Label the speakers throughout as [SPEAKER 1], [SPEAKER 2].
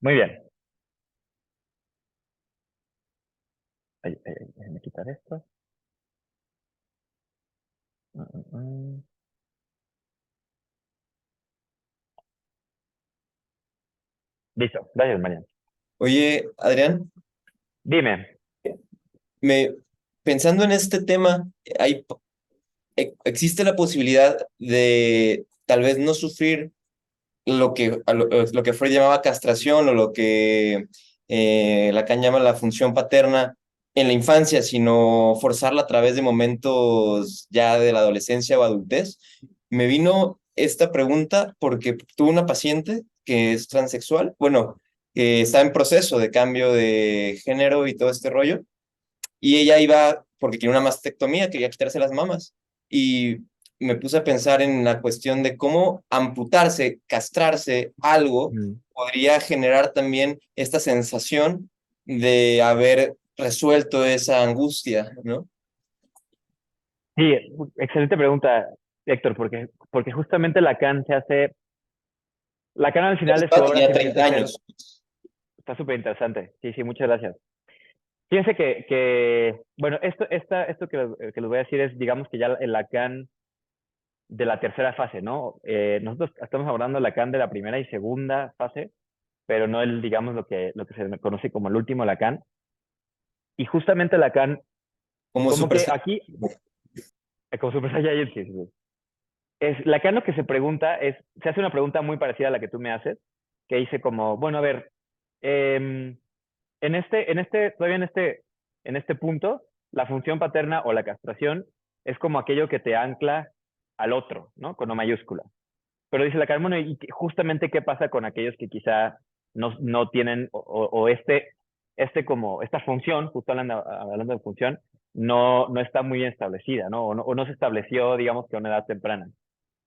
[SPEAKER 1] Muy bien. Déjame quitar esto. Mm, mm, mm. Listo. Gracias, Marian.
[SPEAKER 2] Oye, Adrián,
[SPEAKER 1] Dime.
[SPEAKER 2] me, pensando en este tema, existe la posibilidad de tal vez no sufrir lo que Freud llamaba castración o lo que Lacan llama la función paterna en la infancia, sino forzarla a través de momentos ya de la adolescencia o adultez. Me vino esta pregunta porque tuve una paciente que es transexual, bueno, que está en proceso de cambio de género y todo este rollo, y ella iba porque quería una mastectomía, quería quitarse las mamas. Y me puse a pensar en la cuestión de cómo amputarse, castrarse algo
[SPEAKER 1] Mm.
[SPEAKER 2] podría generar también esta sensación de haber resuelto esa angustia, ¿no?
[SPEAKER 1] Sí, excelente pregunta, Héctor, porque justamente Lacan al final de su obra
[SPEAKER 2] Tenía
[SPEAKER 1] se empieza a
[SPEAKER 2] 30
[SPEAKER 1] hacer,
[SPEAKER 2] años.
[SPEAKER 1] está súper interesante. Sí, sí, muchas gracias. Fíjense bueno, esto que les voy a decir es, digamos que ya el Lacan de la tercera fase, ¿no? Nosotros estamos hablando del Lacan de la primera y segunda fase, pero no digamos, lo que se conoce como el último Lacan. Y justamente Lacan,
[SPEAKER 2] Como
[SPEAKER 1] como
[SPEAKER 2] Super
[SPEAKER 1] que
[SPEAKER 2] Saiyan.
[SPEAKER 1] aquí, como Super Saiyajin, sí, sí, sí. Lacan lo que se pregunta se hace una pregunta muy parecida a la que tú me haces, que dice como, bueno, a ver, em, todavía en este punto, la función paterna o la castración es como aquello que te ancla al otro, ¿no? Con O mayúscula. Pero dice Lacan, bueno, y justamente qué pasa con aquellos que quizá no tienen, o esta función, justo hablando de función, no está muy establecida, ¿no? O no se estableció, digamos, que a una edad temprana.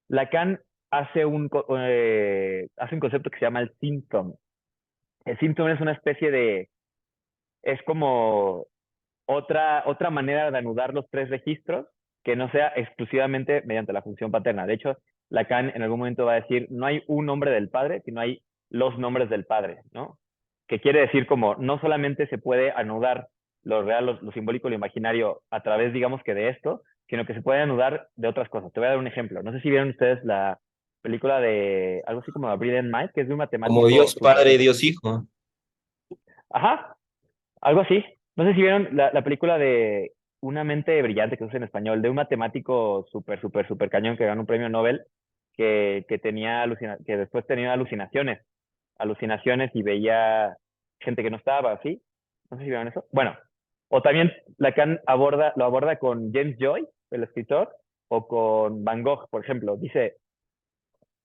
[SPEAKER 1] Lacan hace un concepto que se llama el symptom. El symptom es una especie es como otra manera de anudar los tres registros que no sea exclusivamente mediante la función paterna. De hecho, Lacan en algún momento va a decir, no hay un nombre del padre, sino hay los nombres del padre, ¿no? Que quiere decir como no solamente se puede anudar lo real, lo simbólico, lo imaginario a través, digamos que de esto, sino que se puede anudar de otras cosas. Te voy a dar un ejemplo. No sé si vieron ustedes la película de algo así como A Brilliant Mind, que es de un
[SPEAKER 2] Como
[SPEAKER 1] matemático
[SPEAKER 2] Dios
[SPEAKER 1] súper,
[SPEAKER 2] Padre,
[SPEAKER 1] súper.
[SPEAKER 2] Dios Hijo.
[SPEAKER 1] Ajá, algo así. No sé si vieron la película de Una mente brillante, que es en español, de un matemático súper, súper, súper cañón que ganó un premio Nobel, que después tenía alucinaciones y veía gente que no estaba, ¿sí? No sé si vieron eso. Bueno, o también Lacan lo aborda con James Joyce, el escritor, o con Van Gogh, por ejemplo. Dice,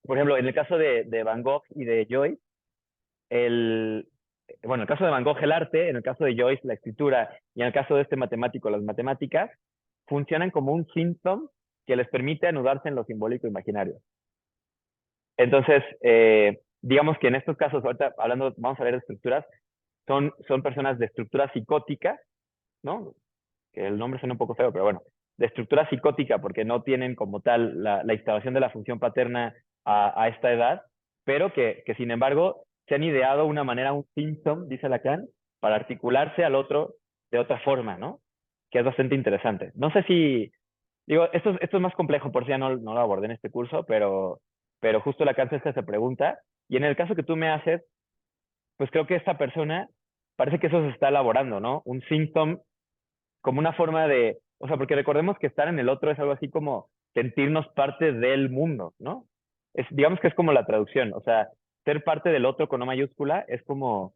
[SPEAKER 1] por ejemplo, en el caso de Van Gogh y de Joyce, el, bueno, en el caso de Van Gogh el arte, en el caso de Joyce la escritura y en el caso de este matemático las matemáticas, funcionan como un síntoma que les permite anudarse en lo simbólico imaginario. Entonces, digamos que en estos casos, ahorita hablando, vamos a ver de estructuras, son personas de estructura psicótica, ¿no? Que el nombre suena un poco feo, pero bueno, de estructura psicótica porque no tienen como tal la instalación de la función paterna a esta edad, pero que sin embargo se han ideado una manera, un síntoma, dice Lacan, para articularse al otro de otra forma, ¿no? Que es bastante interesante. No sé si, digo, esto es más complejo, por si ya no lo abordé en este curso, pero justo Lacan se hace esa pregunta, y en el caso que tú me haces, pues creo que esta persona, parece que eso se está elaborando, ¿no? Un síntoma como una forma o sea, porque recordemos que estar en el otro es algo así como sentirnos parte del mundo, ¿no? Digamos que es como la traducción, o sea, ser parte del otro con O mayúscula es como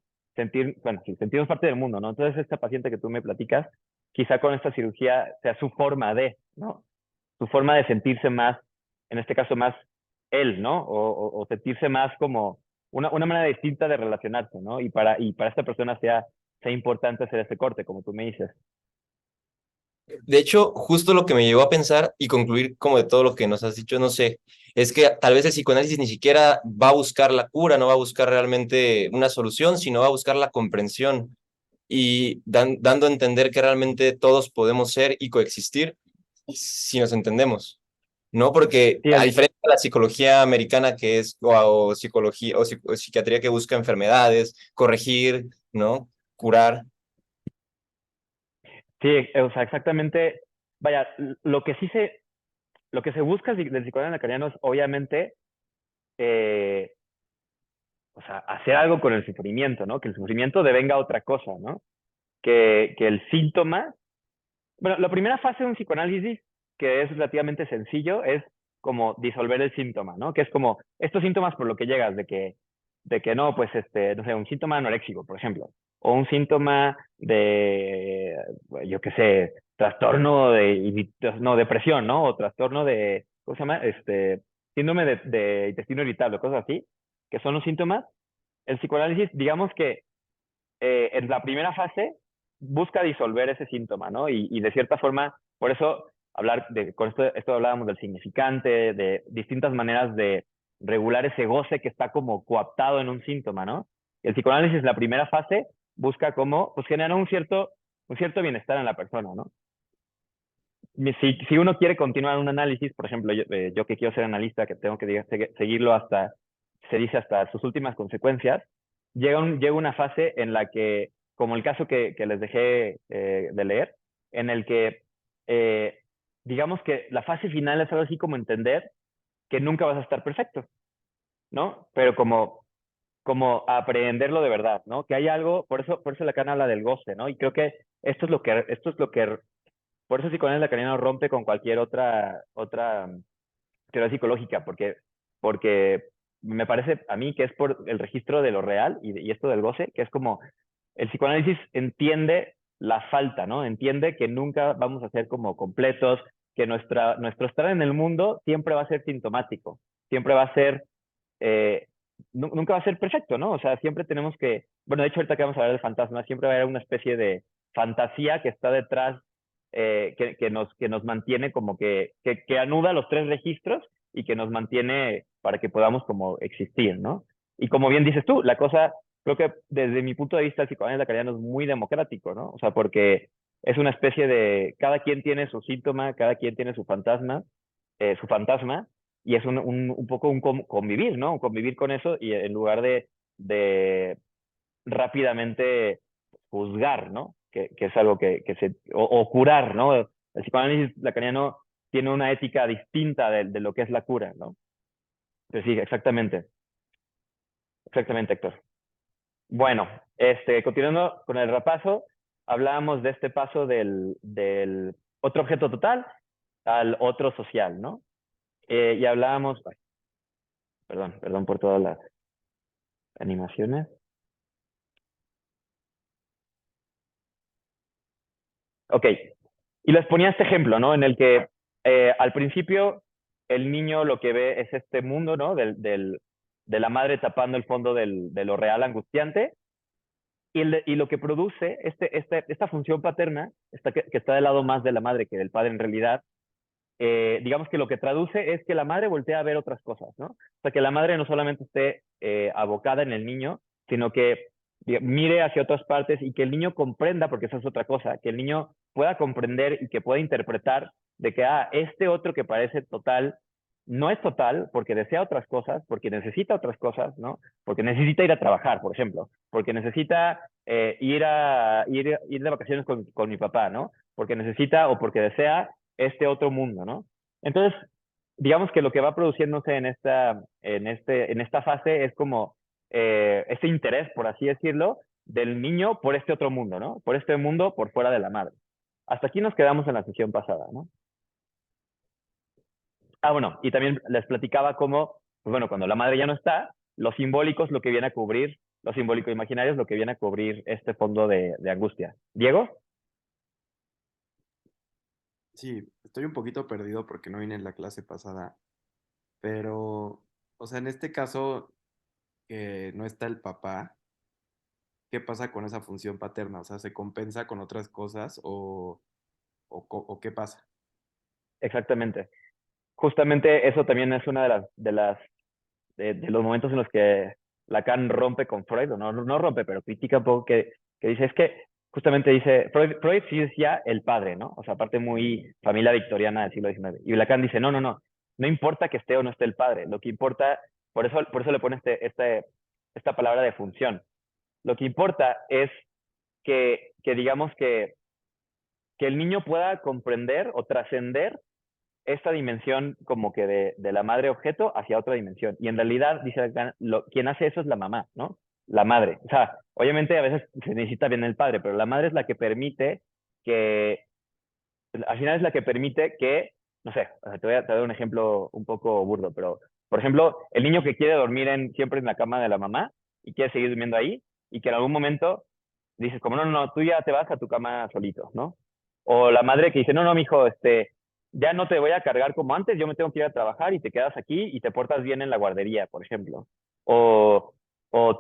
[SPEAKER 1] bueno, sí, sentirnos parte del mundo, ¿no? Entonces, esta paciente que tú me platicas, quizá con esta cirugía sea su forma ¿no? Su forma de sentirse más, en este caso más él, ¿no? O sentirse más como una manera distinta de relacionarse, ¿no? Y para esta persona sea importante hacer este corte, como tú me dices.
[SPEAKER 2] De hecho, justo lo que me llevó a pensar y concluir como de todo lo que nos has dicho, no sé, es que tal vez el psicoanálisis ni siquiera va a buscar la cura, no va a buscar realmente una solución, sino va a buscar la comprensión y dando a entender que realmente todos podemos ser y coexistir si nos entendemos. ¿no? Porque
[SPEAKER 1] Sí,
[SPEAKER 2] a diferencia de la psicología americana que es, o psicología o psiquiatría que busca enfermedades, corregir, ¿no? Curar.
[SPEAKER 1] sí, o sea, exactamente. Vaya, lo que se busca del psicoanálisis lacaniano es obviamente, eh, o sea, hacer algo con el sufrimiento, ¿no? Que el sufrimiento devenga a otra cosa, ¿no? Que el síntoma. Bueno, la primera fase de un psicoanálisis, que es relativamente sencillo, es como disolver el síntoma, ¿no? Que es como estos síntomas por lo que llegas, de que no, pues, no sé, un síntoma anoréxico, por ejemplo, o un síntoma de, yo qué sé, trastorno de, no, depresión, ¿no? O trastorno de, ¿cómo se llama? Síndrome de intestino irritable, cosas así, que son los síntomas. El psicoanálisis, digamos que en la primera fase busca disolver ese síntoma, ¿no? Y de cierta forma, por eso con esto hablábamos del significante, de distintas maneras de regular ese goce que está como coaptado en un síntoma, ¿no? El psicoanálisis, la primera fase, busca como, pues generar un cierto bienestar en la persona, ¿no? Si uno quiere continuar un análisis, por ejemplo, yo que quiero ser analista, que tengo que seguirlo hasta, se dice hasta sus últimas consecuencias, llega una fase en la que, como el caso que les dejé de leer, en el que, eh, digamos que la fase final es algo así como entender que nunca vas a estar perfecto, ¿no? Pero como aprenderlo de verdad, ¿no? Que hay algo, por eso Lacan habla del goce, ¿no? Y creo que esto es lo que por eso psicoanálisis lacaniano rompe con cualquier otra teoría psicológica, porque me parece a mí que es por el registro de lo real y esto del goce, que es como el psicoanálisis entiende la falta, ¿no? Entiende que nunca vamos a ser como completos, que nuestro estar en el mundo siempre va a ser sintomático, siempre va a ser, eh, nunca va a ser perfecto, ¿no? O sea, siempre tenemos que, bueno, de hecho ahorita que vamos a hablar del fantasma, siempre va a haber una especie de fantasía que está detrás, que nos mantiene como que anuda los tres registros y que nos mantiene para que podamos como existir, ¿no? Y como bien dices tú, la cosa, creo que desde mi punto de vista, el psicoanálisis lacaniano es muy democrático, ¿no? O sea, porque es una especie de, cada quien tiene su síntoma, cada quien tiene su fantasma, y es un poco un convivir, ¿no? Convivir con eso y en lugar de rápidamente juzgar, ¿no? Que es algo o curar, ¿no? El psicoanálisis lacaniano tiene una ética distinta de lo que es la cura, ¿no? Pues sí, exactamente, Héctor. Bueno, continuando con el repaso, hablábamos de este paso del otro objeto total al otro social, ¿no? Y hablábamos, ay, perdón por todas las animaciones. Ok, y les ponía este ejemplo, ¿no? En el que al principio el niño lo que ve es este mundo, ¿no? De la madre tapando el fondo de lo real angustiante y lo que produce esta función paterna, que está del lado más de la madre que del padre en realidad, digamos que lo que traduce es que la madre voltea a ver otras cosas, ¿no? O sea, que la madre no solamente esté abocada en el niño, sino que mire hacia otras partes y que el niño comprenda, porque esa es otra cosa, que el niño pueda comprender y que pueda interpretar de que, este otro que parece total, no es total porque desea otras cosas, porque necesita otras cosas, ¿no? Porque necesita ir a trabajar, por ejemplo, porque necesita ir de vacaciones con mi papá, ¿no? Porque necesita o porque desea este otro mundo, ¿no? Entonces, digamos que lo que va produciéndose en esta fase es como ese interés, por así decirlo, del niño por este otro mundo, ¿no? Por este mundo por fuera de la madre. Hasta aquí nos quedamos en la sesión pasada, ¿no? Bueno, y también les platicaba cómo, pues bueno, cuando la madre ya no está, lo simbólico es lo que viene a cubrir, lo simbólico imaginario es lo que viene a cubrir este fondo de angustia. Diego,
[SPEAKER 3] Sí, estoy un poquito perdido porque no vine en la clase pasada, pero, o sea, en este caso que no está el papá, ¿qué pasa con esa función paterna? O sea, ¿se compensa con otras cosas o qué pasa?
[SPEAKER 1] exactamente. Justamente eso también es una de los momentos en los que Lacan rompe con Freud, o no rompe, pero critica un poco que dice, es que justamente dice, Freud sí decía el padre, ¿no? O sea, aparte muy familia victoriana del siglo XIX. Y Lacan dice, no, no importa que esté o no esté el padre, lo que importa, por eso le pone esta palabra de función. Lo que importa es que digamos que el niño pueda comprender o trascender esta dimensión como que de la madre objeto hacia otra dimensión. Y en realidad, dice acá, quien hace eso es la mamá, ¿no? La madre. O sea, obviamente a veces se necesita bien el padre, pero la madre es la que permite que, al final es la que permite que, no sé, te voy a dar un ejemplo un poco burdo, pero, por ejemplo, el niño que quiere dormir siempre en la cama de la mamá y quiere seguir durmiendo ahí, y que en algún momento dices, como, no, no, no, tú ya te vas a tu cama solito, ¿no? O la madre que dice, no, no, mijo, ya no te voy a cargar como antes, yo me tengo que ir a trabajar y te quedas aquí y te portas bien en la guardería, por ejemplo. O,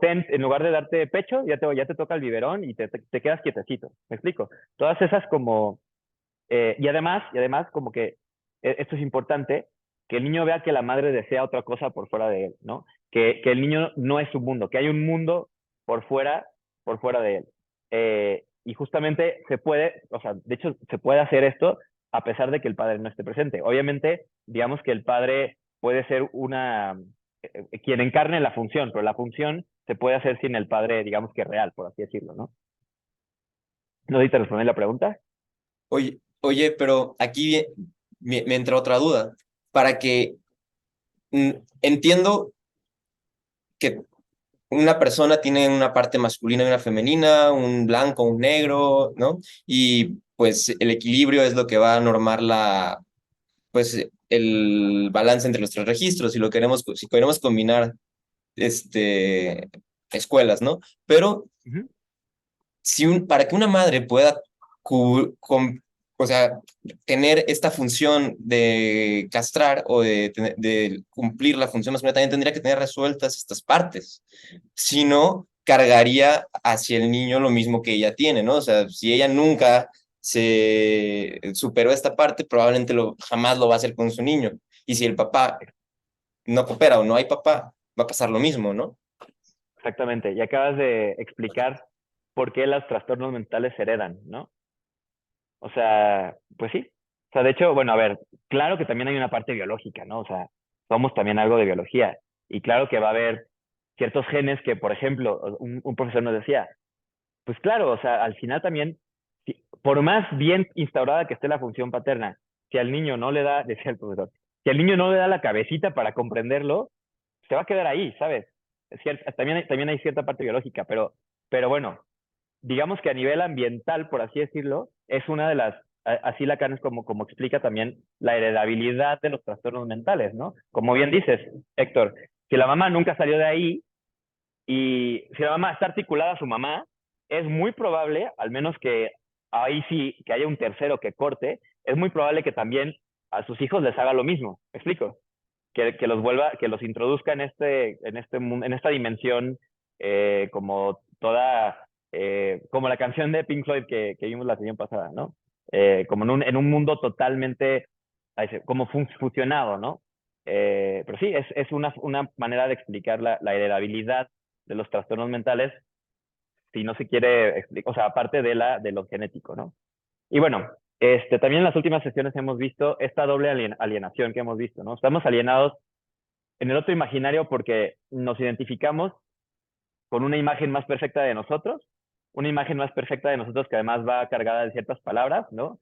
[SPEAKER 1] en lugar de darte pecho, ya te toca el biberón y te quedas quietecito. ¿Me explico? Todas esas como y además, como que esto es importante, que el niño vea que la madre desea otra cosa por fuera de él, ¿no? Que el niño no es su mundo, que hay un mundo por fuera de él. Y justamente se puede, o sea, de hecho, se puede hacer esto a pesar de que el padre no esté presente. Obviamente, digamos que el padre puede ser quien encarne la función, pero la función se puede hacer sin el padre, digamos que real, por así decirlo, ¿no? No sé si te respondí la pregunta.
[SPEAKER 2] Oye, pero aquí me entra otra duda. Para que entiendo que una persona tiene una parte masculina y una femenina, un blanco, un negro, ¿no? Y pues el equilibrio es lo que va a normar pues el balance entre los tres registros, si queremos combinar escuelas, ¿no? Pero
[SPEAKER 1] Ujú.
[SPEAKER 2] para que una madre pueda o sea, tener esta función de castrar o de cumplir la función masculina, también tendría que tener resueltas estas partes. Si no, cargaría hacia el niño lo mismo que ella tiene, ¿no? O sea, si ella nunca se superó esta parte, probablemente jamás lo va a hacer con su niño. Y si el papá no coopera o no hay papá, va a pasar lo mismo, ¿no?
[SPEAKER 1] Exactamente. Y acabas de explicar por qué los trastornos mentales se heredan, ¿no? O sea, pues sí. O sea, de hecho, bueno, a ver, claro que también hay una parte biológica, ¿no? O sea, somos también algo de biología. Y claro que va a haber ciertos genes que, por ejemplo, un profesor nos decía, pues claro, o sea, al final también, por más bien instaurada que esté la función paterna, si al niño no le da, decía el profesor, si al niño no le da la cabecita para comprenderlo, se va a quedar ahí, ¿sabes? Es cierto, también hay cierta parte biológica, pero bueno, digamos que a nivel ambiental, por así decirlo, es una de las, así Lacan es como explica también la heredabilidad de los trastornos mentales, ¿no? Como bien dices, Héctor, si la mamá nunca salió de ahí y si la mamá está articulada a su mamá, es muy probable, al menos que ahí sí, que haya un tercero que corte, es muy probable que también a sus hijos les haga lo mismo. ¿Me explico? Que los vuelva, que los introduzca en esta dimensión como toda, como la canción de Pink Floyd que vimos la semana pasada, ¿no? Como en un mundo totalmente, como fusionado, ¿no? Pero sí, es una manera de explicar la heredabilidad de los trastornos mentales si no se quiere explicar, o sea, aparte de lo genético, ¿no? Y bueno, también en las últimas sesiones hemos visto esta doble alienación que hemos visto, ¿no? Estamos alienados en el otro imaginario porque nos identificamos con una imagen más perfecta de nosotros, una imagen más perfecta de nosotros que además va cargada de ciertas palabras, ¿no?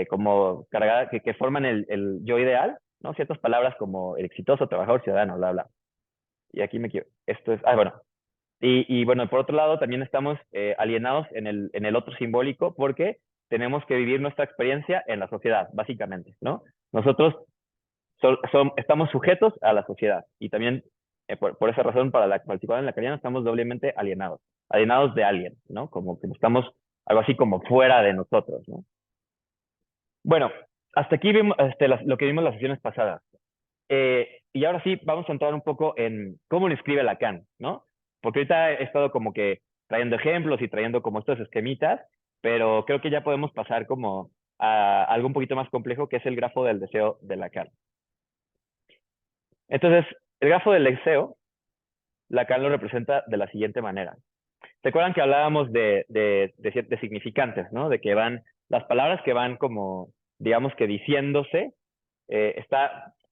[SPEAKER 1] Como cargada, que forman el yo ideal, ¿no? Ciertas palabras como el exitoso, trabajador, ciudadano, bla, bla. Y aquí me quiero, esto es, bueno. Y bueno, por otro lado, también estamos alienados en el otro simbólico porque tenemos que vivir nuestra experiencia en la sociedad, básicamente, ¿no? Nosotros estamos sujetos a la sociedad y también por esa razón para la particular en la lacaniana estamos doblemente alienados de alguien, ¿no? Como que estamos algo así como fuera de nosotros, ¿no? Bueno, hasta aquí vimos lo que vimos en las sesiones pasadas. Y ahora sí, vamos a entrar un poco en cómo lo escribe Lacan, ¿no? Porque ahorita he estado como que trayendo ejemplos y trayendo como estos esquemitas, pero creo que ya podemos pasar como a algo un poquito más complejo, que es el grafo del deseo de Lacan. Entonces, el grafo del deseo, Lacan lo representa de la siguiente manera. ¿Se acuerdan que hablábamos de significantes, ¿no? De que van, las palabras que van como, digamos que diciéndose,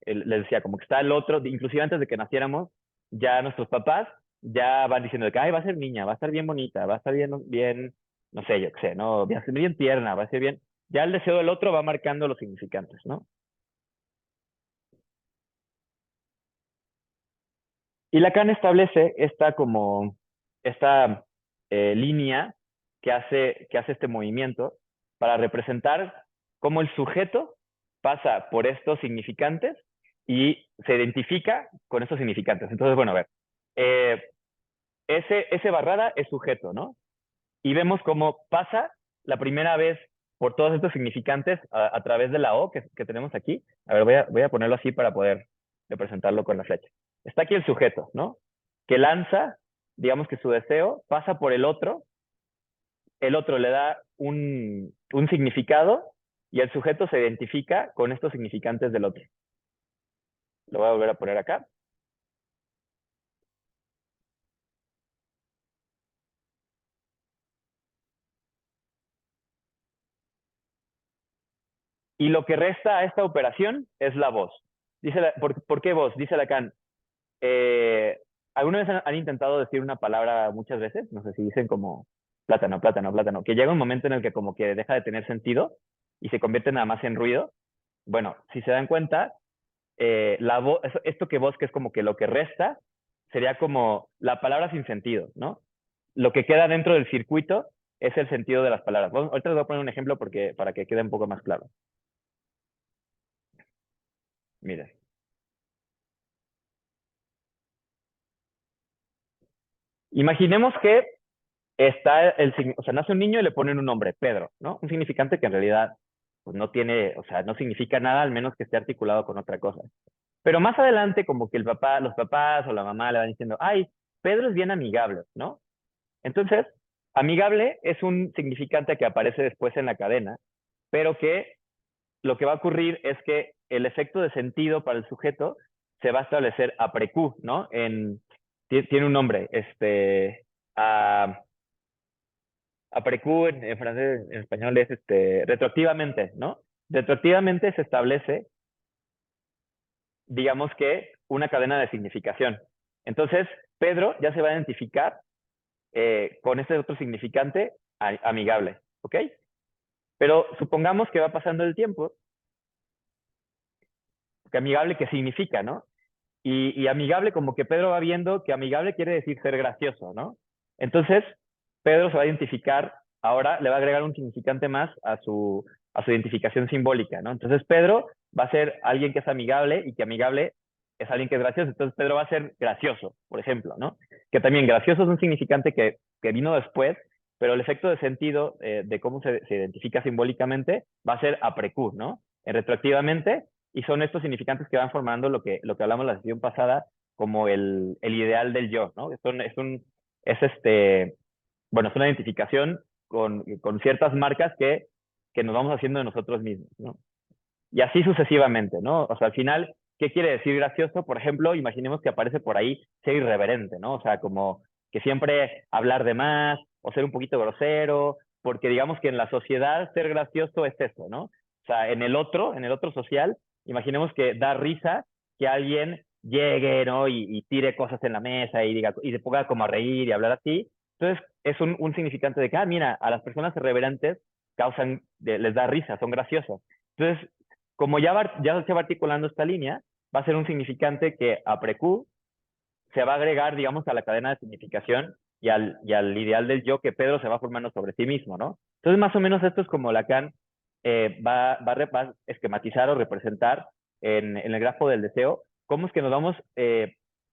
[SPEAKER 1] les decía, como que está el otro, inclusive antes de que naciéramos, ya nuestros papás ya van diciendo de que, ay, va a ser niña, va a estar bien bonita, va a estar bien, bien, no sé, yo qué sé, ¿no? Va a ser bien tierna, va a ser bien. Ya el deseo del otro va marcando los significantes, ¿no? Y Lacan establece esta línea que hace este movimiento para representar cómo el sujeto pasa por estos significantes y se identifica con estos significantes. Entonces, bueno, a ver, eh, ese Barrada es sujeto, ¿no? Y vemos cómo pasa la primera vez por todos estos significantes a través de la O que tenemos aquí. A ver, voy a ponerlo así para poder representarlo con la flecha. Está aquí el sujeto, ¿no? Que lanza, digamos que su deseo, pasa por el otro le da un significado y el sujeto se identifica con estos significantes del otro. Lo voy a volver a poner acá. Y lo que resta a esta operación es la voz. ¿Por qué voz? Dice Lacan, eh, ¿alguna vez han intentado decir una palabra muchas veces? No sé si dicen como plátano, plátano, plátano, que llega un momento en el que como que deja de tener sentido y se convierte nada más en ruido. Bueno, si se dan cuenta, la voz, esto que voz, que es como que lo que resta, sería como la palabra sin sentido, ¿no? Lo que queda dentro del circuito es el sentido de las palabras. Bueno, ahorita les voy a poner un ejemplo para que quede un poco más claro. Miren. Imaginemos que o sea, nace un niño y le ponen un nombre, Pedro, ¿no? Un significante que en realidad pues, no tiene, o sea, no significa nada al menos que esté articulado con otra cosa. Pero más adelante, como que los papás o la mamá le van diciendo, ay, Pedro es bien amigable, ¿no? Entonces, amigable es un significante que aparece después en la cadena, pero que lo que va a ocurrir es que el efecto de sentido para el sujeto se va a establecer a precu, ¿no? Tiene un nombre, a, après coup en francés, en español es retroactivamente, ¿no? Retroactivamente se establece, digamos que, una cadena de significación. Entonces, Pedro ya se va a identificar con este otro significante amigable, ¿ok? Pero supongamos que va pasando el tiempo, que amigable, ¿qué significa, no? Y amigable, como que Pedro va viendo que amigable quiere decir ser gracioso, ¿no? Entonces, Pedro se va a identificar, ahora le va a agregar un significante más a su identificación simbólica, ¿no? Entonces, Pedro va a ser alguien que es amigable y que amigable es alguien que es gracioso. Entonces, Pedro va a ser gracioso, por ejemplo, ¿no? Que también gracioso es un significante que vino después, pero el efecto de sentido de cómo se identifica simbólicamente va a ser aprecur, ¿no? Retroactivamente, y son estos significantes que van formando lo que hablamos la sesión pasada como el ideal del yo, ¿no? Bueno, es una identificación con ciertas marcas que nos vamos haciendo de nosotros mismos, ¿no? Y así sucesivamente, ¿no? O sea, al final, ¿qué quiere decir gracioso? Por ejemplo, imaginemos que aparece por ahí ser irreverente, ¿no? O sea, como que siempre hablar de más o ser un poquito grosero, porque digamos que en la sociedad ser gracioso es eso, ¿no? O sea, en el otro social, imaginemos que da risa que alguien llegue, ¿no? Y tire cosas en la mesa y diga, y se ponga como a reír y hablar así. Entonces, es un significante de que, mira, a las personas irreverentes les da risa, son graciosas. Entonces, como ya se va articulando esta línea, va a ser un significante que a precu se va a agregar, digamos, a la cadena de significación y al ideal del yo que Pedro se va formando sobre sí mismo, ¿no? Entonces, más o menos esto es como Lacan va a esquematizar o representar en el grafo del deseo cómo es que nos vamos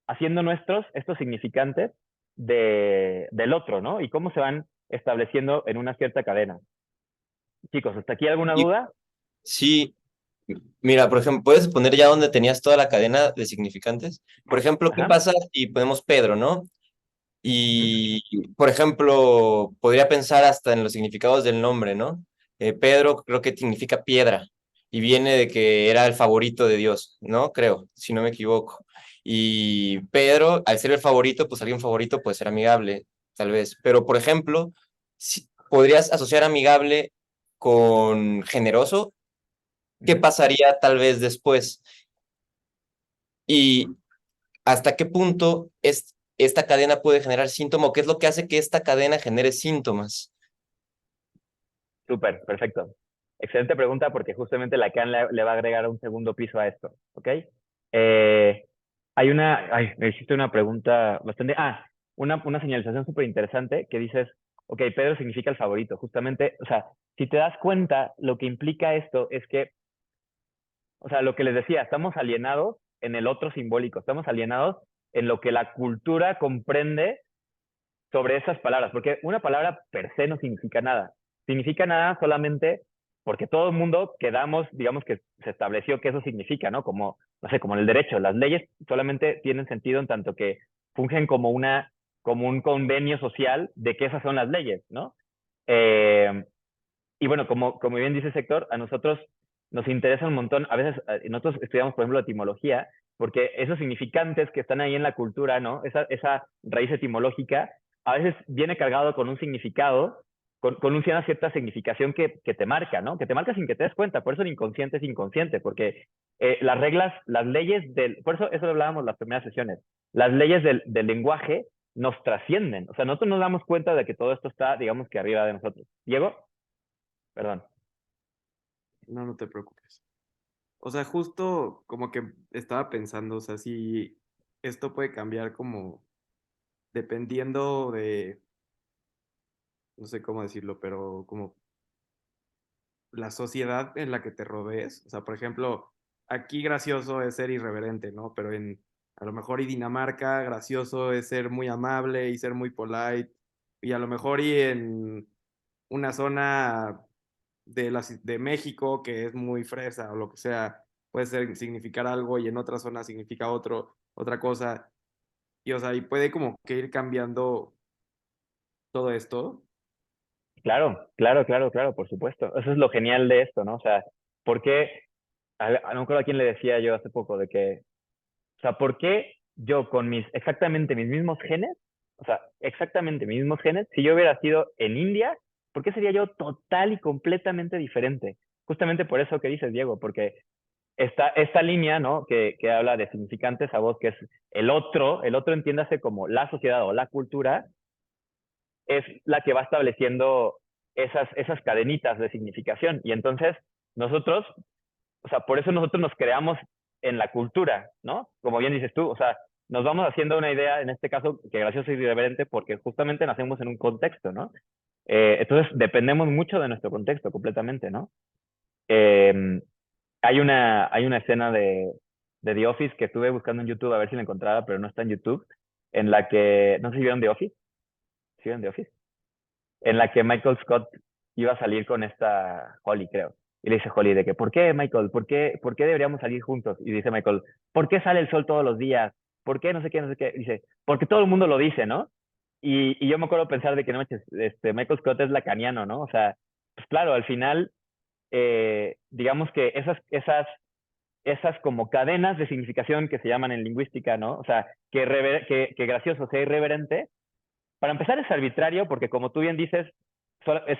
[SPEAKER 1] haciendo nuestros estos significantes del otro, ¿no? Y cómo se van estableciendo en una cierta cadena. Chicos, ¿hasta aquí alguna
[SPEAKER 2] Y
[SPEAKER 1] duda?
[SPEAKER 2] sí, mira, por ejemplo, puedes poner ya donde tenías toda la cadena de significantes. Por ejemplo, ¿qué
[SPEAKER 1] Ajá.
[SPEAKER 2] pasa si ponemos Pedro, ¿no?
[SPEAKER 1] Ujú.
[SPEAKER 2] Y, por ejemplo, podría pensar hasta en los significados del nombre, ¿no? Pedro creo que significa piedra y viene de que era el favorito de Dios, ¿no? Creo, si no me equivoco. Y Pedro, al ser el favorito, pues alguien favorito puede ser amigable, tal vez. Pero, por ejemplo, podrías asociar amigable con generoso. ¿Qué
[SPEAKER 1] Ujú.
[SPEAKER 2] pasaría tal vez después? y hasta qué punto esta cadena puede generar síntomas, o qué es lo que hace que esta cadena genere síntomas.
[SPEAKER 1] Súper, perfecto. Excelente pregunta porque justamente Lacan le va a agregar un segundo piso a esto, ¿ok? Me hiciste una pregunta bastante, una señalización súper interesante que dices, ok, Pedro significa el favorito, justamente, o sea, si te das cuenta, lo que implica esto es que, o sea, lo que les decía, estamos alienados en el otro simbólico, estamos alienados en lo que la cultura comprende sobre esas palabras, porque una palabra per se no significa nada solamente porque todo el mundo quedamos, digamos que se estableció que eso significa, ¿no? Como, no sé, como en el derecho, las leyes solamente tienen sentido en tanto que fungen como un convenio social de que esas son las leyes, ¿no? Eh, y bueno, como bien dice Sector, a nosotros nos interesa un montón, a veces nosotros estudiamos, por ejemplo, etimología, porque esos significantes que están ahí en la cultura, ¿no? Esa raíz etimológica, a veces viene cargado con un significado, con una cierta significación que te marca, ¿no? Que te marca sin que te des cuenta, por eso el inconsciente es inconsciente, porque las reglas, las leyes por eso lo hablábamos en las primeras sesiones, las leyes del lenguaje nos trascienden, o sea, nosotros nos damos cuenta de que todo esto está, digamos que arriba de nosotros. Diego, perdón.
[SPEAKER 3] No, no te preocupes. O sea, justo como que estaba pensando, o sea, si esto puede cambiar como dependiendo de, no sé cómo decirlo, pero como la sociedad en la que te rodees. O sea, por ejemplo, aquí gracioso es ser irreverente, ¿no? Pero a lo mejor y Dinamarca, gracioso es ser muy amable y ser muy polite. Y a lo mejor y en una zona de México que es muy fresa o lo que sea, puede significar algo y en otra zona significa otra cosa. Y o sea, y puede como que ir cambiando todo esto.
[SPEAKER 1] Claro, claro, claro, claro, por supuesto. Eso es lo genial de esto, ¿no? O sea, ¿por qué? No me acuerdo a quién le decía yo hace poco de que, o sea, ¿por qué yo con exactamente mis mismos genes, o sea, exactamente mis mismos genes, si yo hubiera sido en India, ¿por qué sería yo total y completamente diferente? Justamente por eso que dices, Diego, porque esta línea, ¿no? Que habla de significantes a voz, que es el otro entiéndase como la sociedad o la cultura, es la que va estableciendo esas cadenitas de significación. Y entonces nosotros, o sea, por eso nosotros nos creamos en la cultura, ¿no? Como bien dices tú, o sea, nos vamos haciendo una idea, en este caso, que gracioso y irreverente, porque justamente nacemos en un contexto, ¿no? Entonces, dependemos mucho de nuestro contexto completamente, ¿no? Eh, hay una escena de The Office que estuve buscando en YouTube a ver si la encontraba, pero no está en YouTube, en la que, no sé si vieron The Office, ¿sí vieron The Office? En la que Michael Scott iba a salir con esta Holly, creo. Y le dice Holly de que, ¿por qué, Michael? Por qué deberíamos salir juntos? Y dice Michael, ¿por qué sale el sol todos los días? ¿Por qué no sé qué, no sé qué? Dice, porque todo el mundo lo dice, ¿no? Y yo me acuerdo pensar de que, no manches, Michael Scott es lacaniano, ¿no? O sea, pues claro, al final, digamos que esas como cadenas de significación que se llaman en lingüística, ¿no? O sea, que gracioso sea irreverente, para empezar es arbitrario porque como tú bien dices,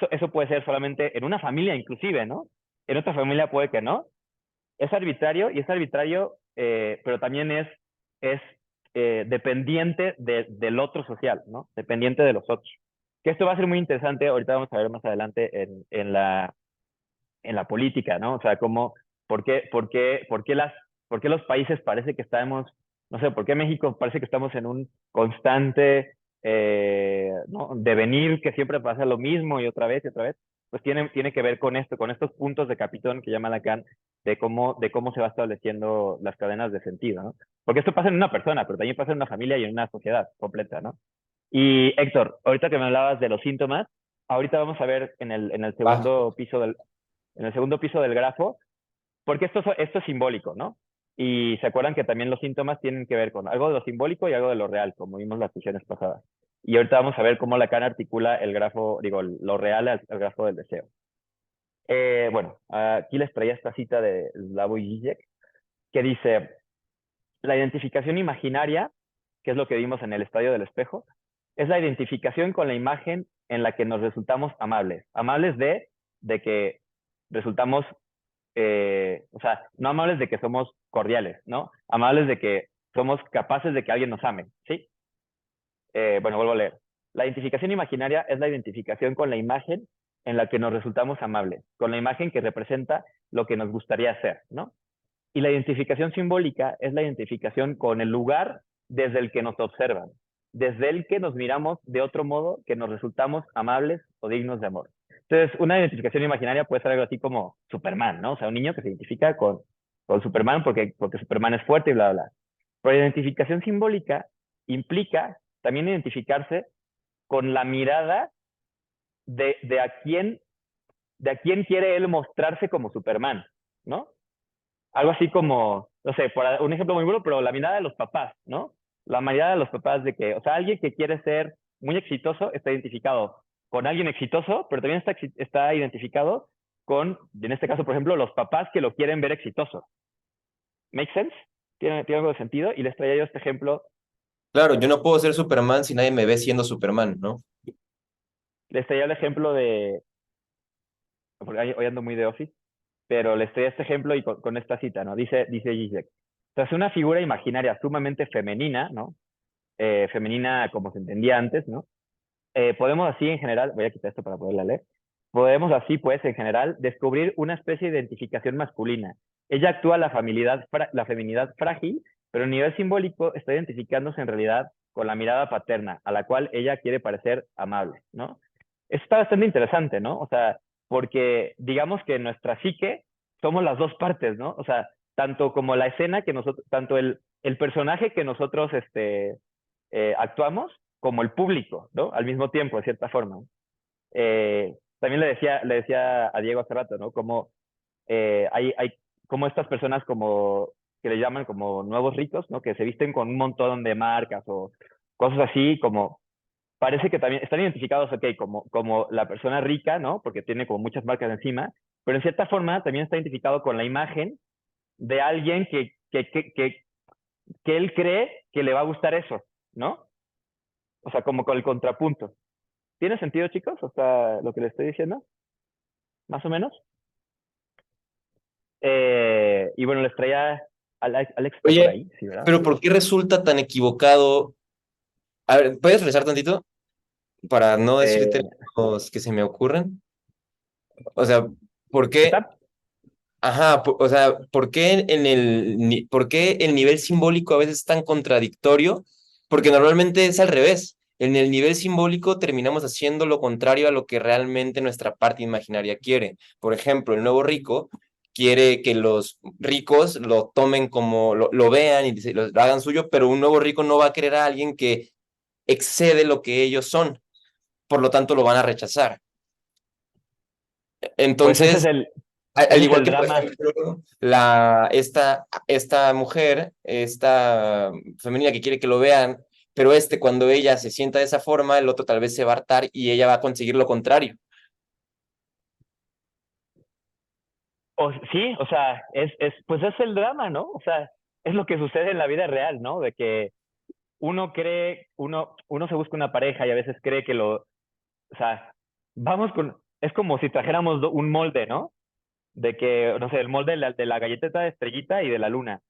[SPEAKER 1] eso puede ser solamente en una familia inclusive, ¿no? En otra familia puede que no. Es arbitrario y es arbitrario, pero también es dependiente del otro social, ¿no? Dependiente de los otros. Que esto va a ser muy interesante, ahorita vamos a ver más adelante en la política, ¿no? O sea, cómo, por qué los países parece que estamos, no sé, por qué México parece que estamos en un constante ¿no? devenir que siempre pasa lo mismo y otra vez, pues tiene que ver con esto, con estos puntos de capitón que llama Lacan, de cómo se va estableciendo las cadenas de sentido, ¿no? Porque esto pasa en una persona, pero también pasa en una familia y en una sociedad completa, ¿no? Y Héctor, ahorita que me hablabas de los síntomas, ahorita vamos a ver en el
[SPEAKER 2] Va.
[SPEAKER 1] segundo piso en el segundo piso del grafo, porque esto es simbólico, ¿no? Y se acuerdan que también los síntomas tienen que ver con algo de lo simbólico y algo de lo real, como vimos las sesiones pasadas. Y ahorita vamos a ver cómo Lacan articula el grafo, digo, lo real al grafo del deseo. Bueno, aquí les traía esta cita de Slavoj Žižek, que dice, la identificación imaginaria, que es lo que vimos en el estadio del espejo, es la identificación con la imagen en la que nos resultamos amables. Amables de que resultamos o sea, no amables de que somos cordiales, ¿no? Amables de que somos capaces de que alguien nos ame, ¿sí? Bueno, vuelvo a leer. La identificación imaginaria es la identificación con la imagen en la que nos resultamos amables, con la imagen que representa lo que nos gustaría ser, ¿no? Y la identificación simbólica es la identificación con el lugar desde el que nos observan, desde el que nos miramos de otro modo que nos resultamos amables o dignos de amor. Entonces, una identificación imaginaria puede ser algo así como Superman, ¿no? O sea, un niño que se identifica con Superman porque Superman es fuerte y bla, bla, bla. Pero la identificación simbólica implica también identificarse con la mirada de a quién quiere él mostrarse como Superman, ¿no? Algo así como, no sé, por un ejemplo muy bueno, pero la mirada de los papás, ¿no? La mirada de los papás de que, o sea, alguien que quiere ser muy exitoso está identificado con alguien exitoso, pero también está identificado con, en este caso, por ejemplo, los papás que lo quieren ver exitoso. ¿Make sense? ¿Tiene algo de sentido? Y les traía yo este ejemplo,
[SPEAKER 2] Claro, yo no puedo ser Superman si nadie me ve siendo Superman, ¿no?
[SPEAKER 1] les traía el ejemplo de, porque hoy ando muy de office, pero les traía este ejemplo y con esta cita, ¿no? Dice Zizek, tras una figura imaginaria sumamente femenina, ¿no? Femenina como se entendía antes, ¿no? Podemos así en general, voy a quitar esto para poderla leer, podemos así pues en general descubrir una especie de identificación masculina. Ella actúa la feminidad frágil, pero a nivel simbólico está identificándose en realidad con la mirada paterna, a la cual ella quiere parecer amable, ¿no? Esto está bastante interesante, ¿no? O sea, porque digamos que en nuestra psique somos las dos partes, ¿no? O sea, tanto como la escena que nosotros, tanto el personaje que nosotros actuamos, como el público, ¿no? Al mismo tiempo, de cierta forma. También le decía a Diego hace rato, ¿no? Como hay como estas personas como que le llaman como nuevos ricos, ¿no? Que se visten con un montón de marcas o cosas así, como parece que también están identificados, ok, como la persona rica, ¿no? Porque tiene como muchas marcas encima, pero en cierta forma también está identificado con la imagen de alguien que él cree que le va a gustar eso, ¿no? O sea, como con el contrapunto. ¿Tiene sentido, chicos? O sea, lo que les estoy diciendo, más o menos. Y bueno, les traía. Alex está por
[SPEAKER 2] Oye,
[SPEAKER 1] ahí, sí, ¿verdad?
[SPEAKER 2] pero ¿por qué resulta tan equivocado? A ver, ¿puedes regresar tantito para no decirte
[SPEAKER 1] Eh,
[SPEAKER 2] los que se me ocurren? O sea, ¿por qué?
[SPEAKER 1] ¿Está?
[SPEAKER 2] Ajá, o sea, ¿por qué el nivel simbólico a veces es tan contradictorio? Porque normalmente es al revés. En el nivel simbólico terminamos haciendo lo contrario a lo que realmente nuestra parte imaginaria quiere. Por ejemplo, el nuevo rico quiere que los ricos lo tomen como, lo vean y lo hagan suyo, pero un nuevo rico no va a querer a alguien que excede lo que ellos son. Por lo tanto, lo van a rechazar.
[SPEAKER 1] Pues
[SPEAKER 2] Entonces, al
[SPEAKER 1] ese es
[SPEAKER 2] igual
[SPEAKER 1] el
[SPEAKER 2] que, por
[SPEAKER 1] drama.
[SPEAKER 2] ejemplo, esta mujer, esta femenina que quiere que lo vean, pero cuando ella se sienta de esa forma, el otro tal vez se va a hartar y ella va a conseguir lo contrario.
[SPEAKER 1] Sí, o sea, pues es el drama, ¿no? O sea, es lo que sucede en la vida real, ¿no? De que uno se busca una pareja y a veces cree o sea, es como si trajéramos un molde, ¿no? De que, no sé, el molde de la galleteta de estrellita y de la luna.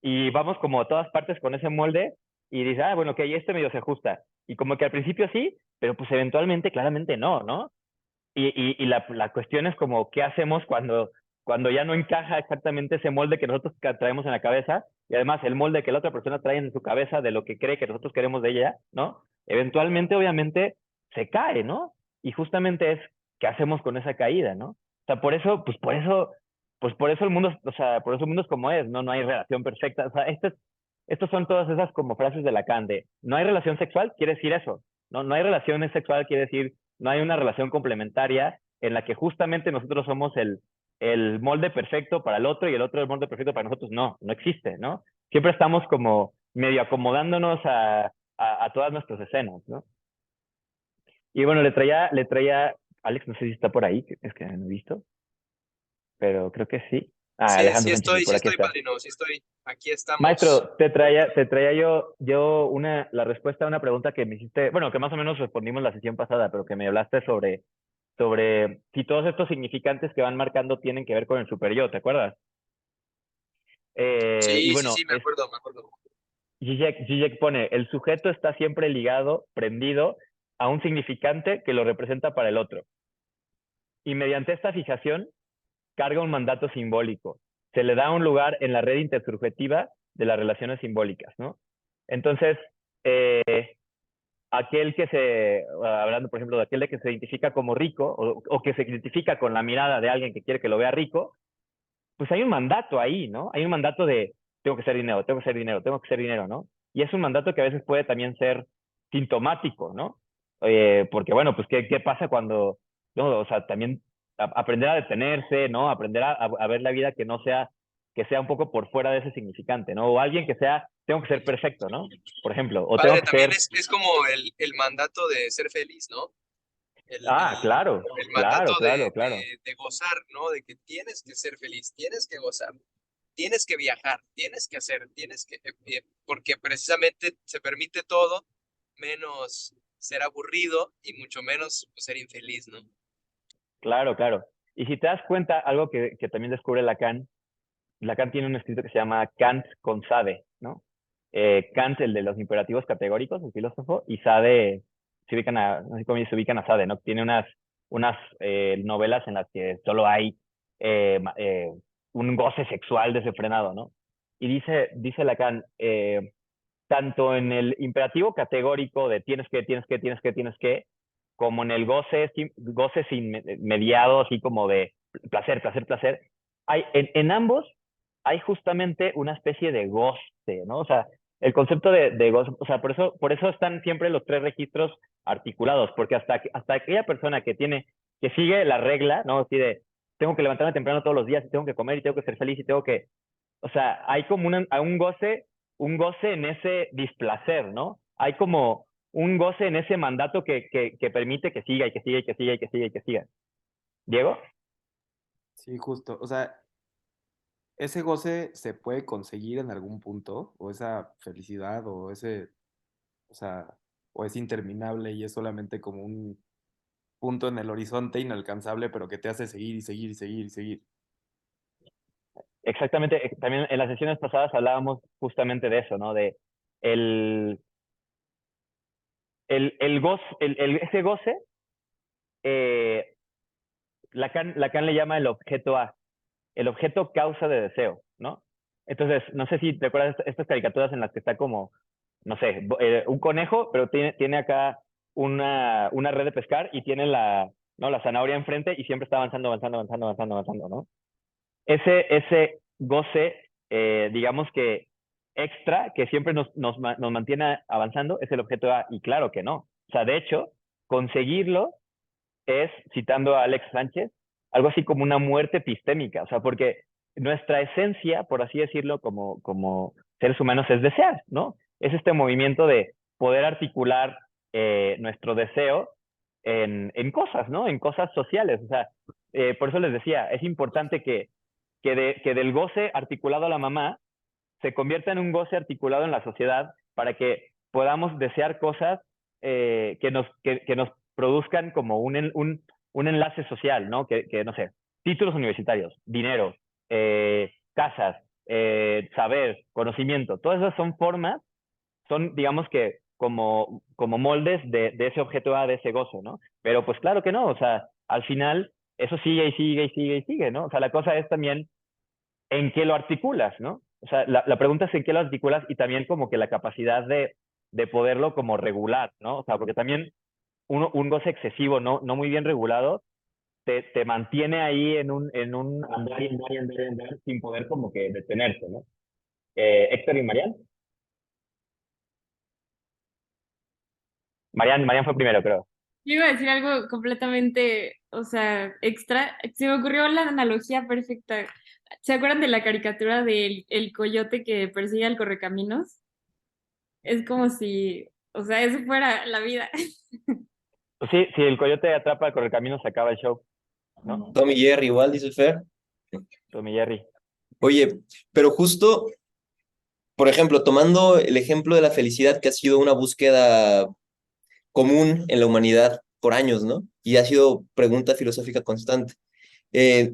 [SPEAKER 1] Y vamos como a todas partes con ese molde y dice, ah, bueno, ok, este medio se ajusta. Y como que al principio sí, pero pues eventualmente claramente no, ¿no? Y la cuestión es como, ¿qué hacemos cuando ya no encaja exactamente ese molde que nosotros traemos en la cabeza? Y además el molde que la otra persona trae en su cabeza de lo que cree que nosotros queremos de ella, ¿no? Eventualmente, obviamente, se cae, ¿no? Y justamente es, ¿qué hacemos con esa caída, ¿no? O sea, por eso el mundo, o sea, por eso el mundo es como es, ¿no? No hay relación perfecta. O sea, estos son todas esas como frases de Lacan de, no hay relación sexual, quiere decir eso, ¿no? No hay relación sexual, quiere decir no hay una relación complementaria en la que justamente nosotros somos el molde perfecto para el otro y el otro el molde perfecto para nosotros. No, no existe, ¿no? Siempre estamos como medio acomodándonos a todas nuestras escenas, ¿no? Y bueno, Alex, no sé si está por ahí, es que no he visto, pero creo que sí. Ah,
[SPEAKER 4] Sí,
[SPEAKER 1] Alejandro Sánchez, sí, por
[SPEAKER 4] sí
[SPEAKER 1] aquí
[SPEAKER 4] estoy,
[SPEAKER 1] está.
[SPEAKER 4] padrino, sí estoy. Aquí estamos.
[SPEAKER 1] Maestro, te traía yo la respuesta a una pregunta que me hiciste, bueno, que más o menos respondimos la sesión pasada, pero que me hablaste sobre sobre si todos estos significantes que van marcando tienen que ver con el super-yo, ¿te acuerdas? Y
[SPEAKER 4] Sí, sí,
[SPEAKER 1] bueno,
[SPEAKER 4] sí, me acuerdo.
[SPEAKER 1] Zizek pone, el sujeto está siempre ligado, prendido a un significante que lo representa para el otro. Y mediante esta fijación, carga un mandato simbólico. Se le da un lugar en la red intersubjetiva de las relaciones simbólicas, ¿no? Entonces, hablando por ejemplo de aquel de que se identifica como rico o que se identifica con la mirada de alguien que quiere que lo vea rico, pues hay un mandato ahí, ¿no? Hay un mandato de tengo que ser dinero, tengo que ser dinero, tengo que ser dinero, ¿no? Y es un mandato que a veces puede también ser sintomático, ¿no? Porque bueno, pues ¿qué pasa cuando, no? O sea, también aprender a detenerse, ¿no? Aprender a ver la vida que sea un poco por fuera de ese significante, ¿no? O alguien que sea, tengo que ser perfecto, ¿no? Por ejemplo, o tengo
[SPEAKER 4] Padre,
[SPEAKER 1] que
[SPEAKER 4] también
[SPEAKER 1] ser,
[SPEAKER 4] es como el mandato de ser feliz, ¿no?
[SPEAKER 1] claro,
[SPEAKER 4] El
[SPEAKER 1] claro,
[SPEAKER 4] mandato
[SPEAKER 1] claro, claro.
[SPEAKER 4] de gozar, ¿no? De que tienes que ser feliz, tienes que gozar, tienes que viajar, tienes que hacer, porque precisamente se permite todo, menos ser aburrido y mucho menos pues, ser infeliz, ¿no?
[SPEAKER 1] Claro, claro. Y si te das cuenta, algo que también descubre Lacan tiene un escrito que se llama Kant con Sade, ¿no? Kant, el de los imperativos categóricos, el filósofo, y Sade, no sé cómo se ubican a Sade, ¿no? Tiene unas novelas en las que solo hay un goce sexual desenfrenado, ¿no? Y dice Lacan, tanto en el imperativo categórico de tienes que, como en el goce sin mediado, así como de placer, placer, placer, en ambos hay justamente una especie de goce, ¿no? O sea, el concepto de goce, o sea, por eso están siempre los tres registros articulados, porque hasta aquella persona que sigue la regla, ¿no? Así de, tengo que levantarme temprano todos los días, y tengo que comer, y tengo que ser feliz, y tengo que, o sea, hay como un goce en ese displacer, ¿no? Hay como un goce en ese mandato que permite que siga y que siga y que siga y que siga y que siga. ¿Diego?
[SPEAKER 3] Sí, justo. O sea, ese goce se puede conseguir en algún punto, o esa felicidad, o sea, o es interminable y es solamente como un punto en el horizonte inalcanzable, pero que te hace seguir y seguir y seguir y seguir.
[SPEAKER 1] Exactamente. También en las sesiones pasadas hablábamos justamente de eso, ¿no? De el, ese goce, eh, Lacan le llama el objeto A, el objeto causa de deseo, ¿no? Entonces, no sé si te acuerdas de estas caricaturas en las que está como, no sé, un conejo, pero tiene acá una red de pescar y tiene ¿no? la zanahoria enfrente y siempre está avanzando, avanzando, avanzando, avanzando, avanzando, ¿no? Ese goce, digamos que extra, que siempre nos mantiene avanzando, es el objeto A, y claro que no. O sea, de hecho, conseguirlo es, citando a Alex Sánchez, algo así como una muerte epistémica, o sea, porque nuestra esencia, por así decirlo, como seres humanos es desear, ¿no? Es este movimiento de poder articular nuestro deseo en cosas, ¿no? En cosas sociales, o sea, por eso les decía, es importante que del goce articulado a la mamá se convierta en un goce articulado en la sociedad para que podamos desear cosas que nos produzcan como un enlace social, ¿no? No sé, títulos universitarios, dinero, casas, saber, conocimiento, todas esas son formas, son, digamos que, como moldes de ese objeto A, de ese gozo, ¿no? Pero pues claro que no, o sea, al final eso sigue y sigue y sigue y sigue, ¿no? O sea, la cosa es también en qué lo articulas, ¿no? O sea, la pregunta es en qué lo articulas y también como que la capacidad de poderlo como regular, ¿no? O sea, porque también un goce excesivo, no muy bien regulado, te mantiene ahí en un andar y andar y andar y andar sin poder como que detenerse, ¿no? Héctor y Marian. Marian fue primero, creo.
[SPEAKER 5] Yo iba a decir algo completamente, o sea, extra. Se me ocurrió la analogía perfecta. ¿Se acuerdan de la caricatura del el coyote que persigue al correcaminos? Es como si, o sea, eso fuera la vida.
[SPEAKER 1] Pues sí, si el coyote atrapa al correcaminos se acaba el show, ¿no?
[SPEAKER 2] Tom y Jerry igual, dice Fer.
[SPEAKER 1] Tom y Jerry.
[SPEAKER 2] Oye, pero justo, por ejemplo, tomando el ejemplo de la felicidad que ha sido una búsqueda común en la humanidad, por años, ¿no? Y ha sido pregunta filosófica constante.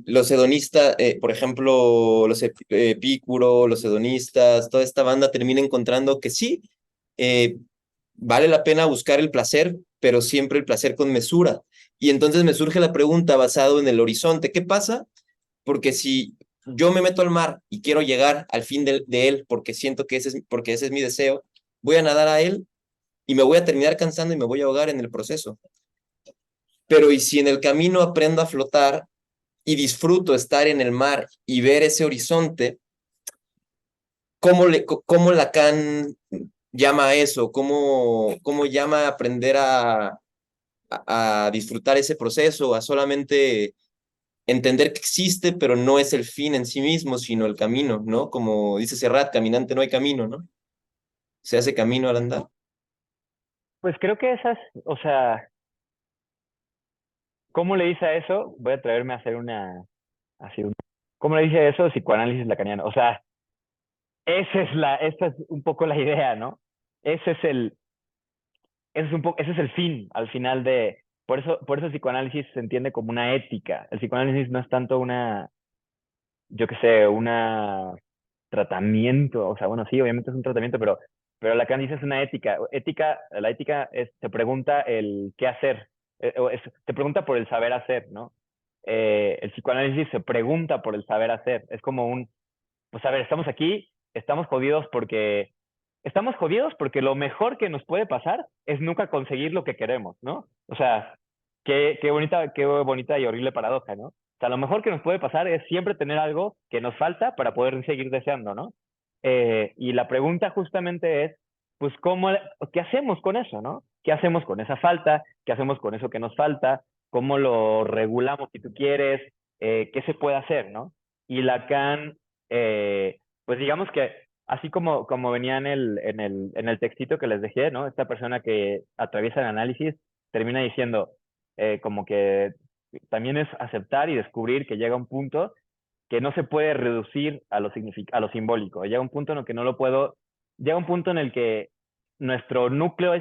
[SPEAKER 2] Los hedonistas, por ejemplo, los Epicuro, los hedonistas, toda esta banda termina encontrando que sí, eh, vale la pena buscar el placer, pero siempre el placer con mesura. Y entonces me surge la pregunta basado en el horizonte, ¿qué pasa? Porque si yo me meto al mar y quiero llegar al fin de él porque siento que porque ese es mi deseo, voy a nadar a él y me voy a terminar cansando y me voy a ahogar en el proceso. Pero ¿y si en el camino aprendo a flotar y disfruto estar en el mar y ver ese horizonte? ¿Cómo Lacan llama a eso? ¿Cómo llama a aprender a disfrutar ese proceso, a solamente entender que existe, pero no es el fin en sí mismo, sino el camino, ¿no? Como dice Serrat, caminante no hay camino, ¿no? Se hace camino al andar.
[SPEAKER 1] Pues creo que esas, o sea, ¿cómo le dice a eso? Voy a atreverme a hacer así, ¿cómo le dice a eso? Psicoanálisis lacaniano. O sea, esa es un poco la idea, ¿no? Ese es ese es el fin, al final por eso el psicoanálisis se entiende como una ética. El psicoanálisis no es tanto yo qué sé, tratamiento, o sea, bueno, sí, obviamente es un tratamiento, pero Lacan dice es una ética. La ética te pregunta el qué hacer, te pregunta por el saber hacer, ¿no? El psicoanálisis se pregunta por el saber hacer. Es como pues a ver, estamos aquí, estamos jodidos porque lo mejor que nos puede pasar es nunca conseguir lo que queremos, ¿no? O sea, qué bonita y horrible paradoja, ¿no? O sea, lo mejor que nos puede pasar es siempre tener algo que nos falta para poder seguir deseando, ¿no? Y la pregunta justamente es, pues, ¿qué hacemos con eso, ¿no? ¿Qué hacemos con esa falta? ¿Qué hacemos con eso que nos falta? ¿Cómo lo regulamos si tú quieres? ¿Qué se puede hacer, ¿no? Y Lacan, pues digamos que así como venía en el textito que les dejé, ¿no? Esta persona que atraviesa el análisis termina diciendo como que también es aceptar y descubrir que llega un punto que no se puede reducir a lo simbólico. Llega un punto en el que nuestro núcleo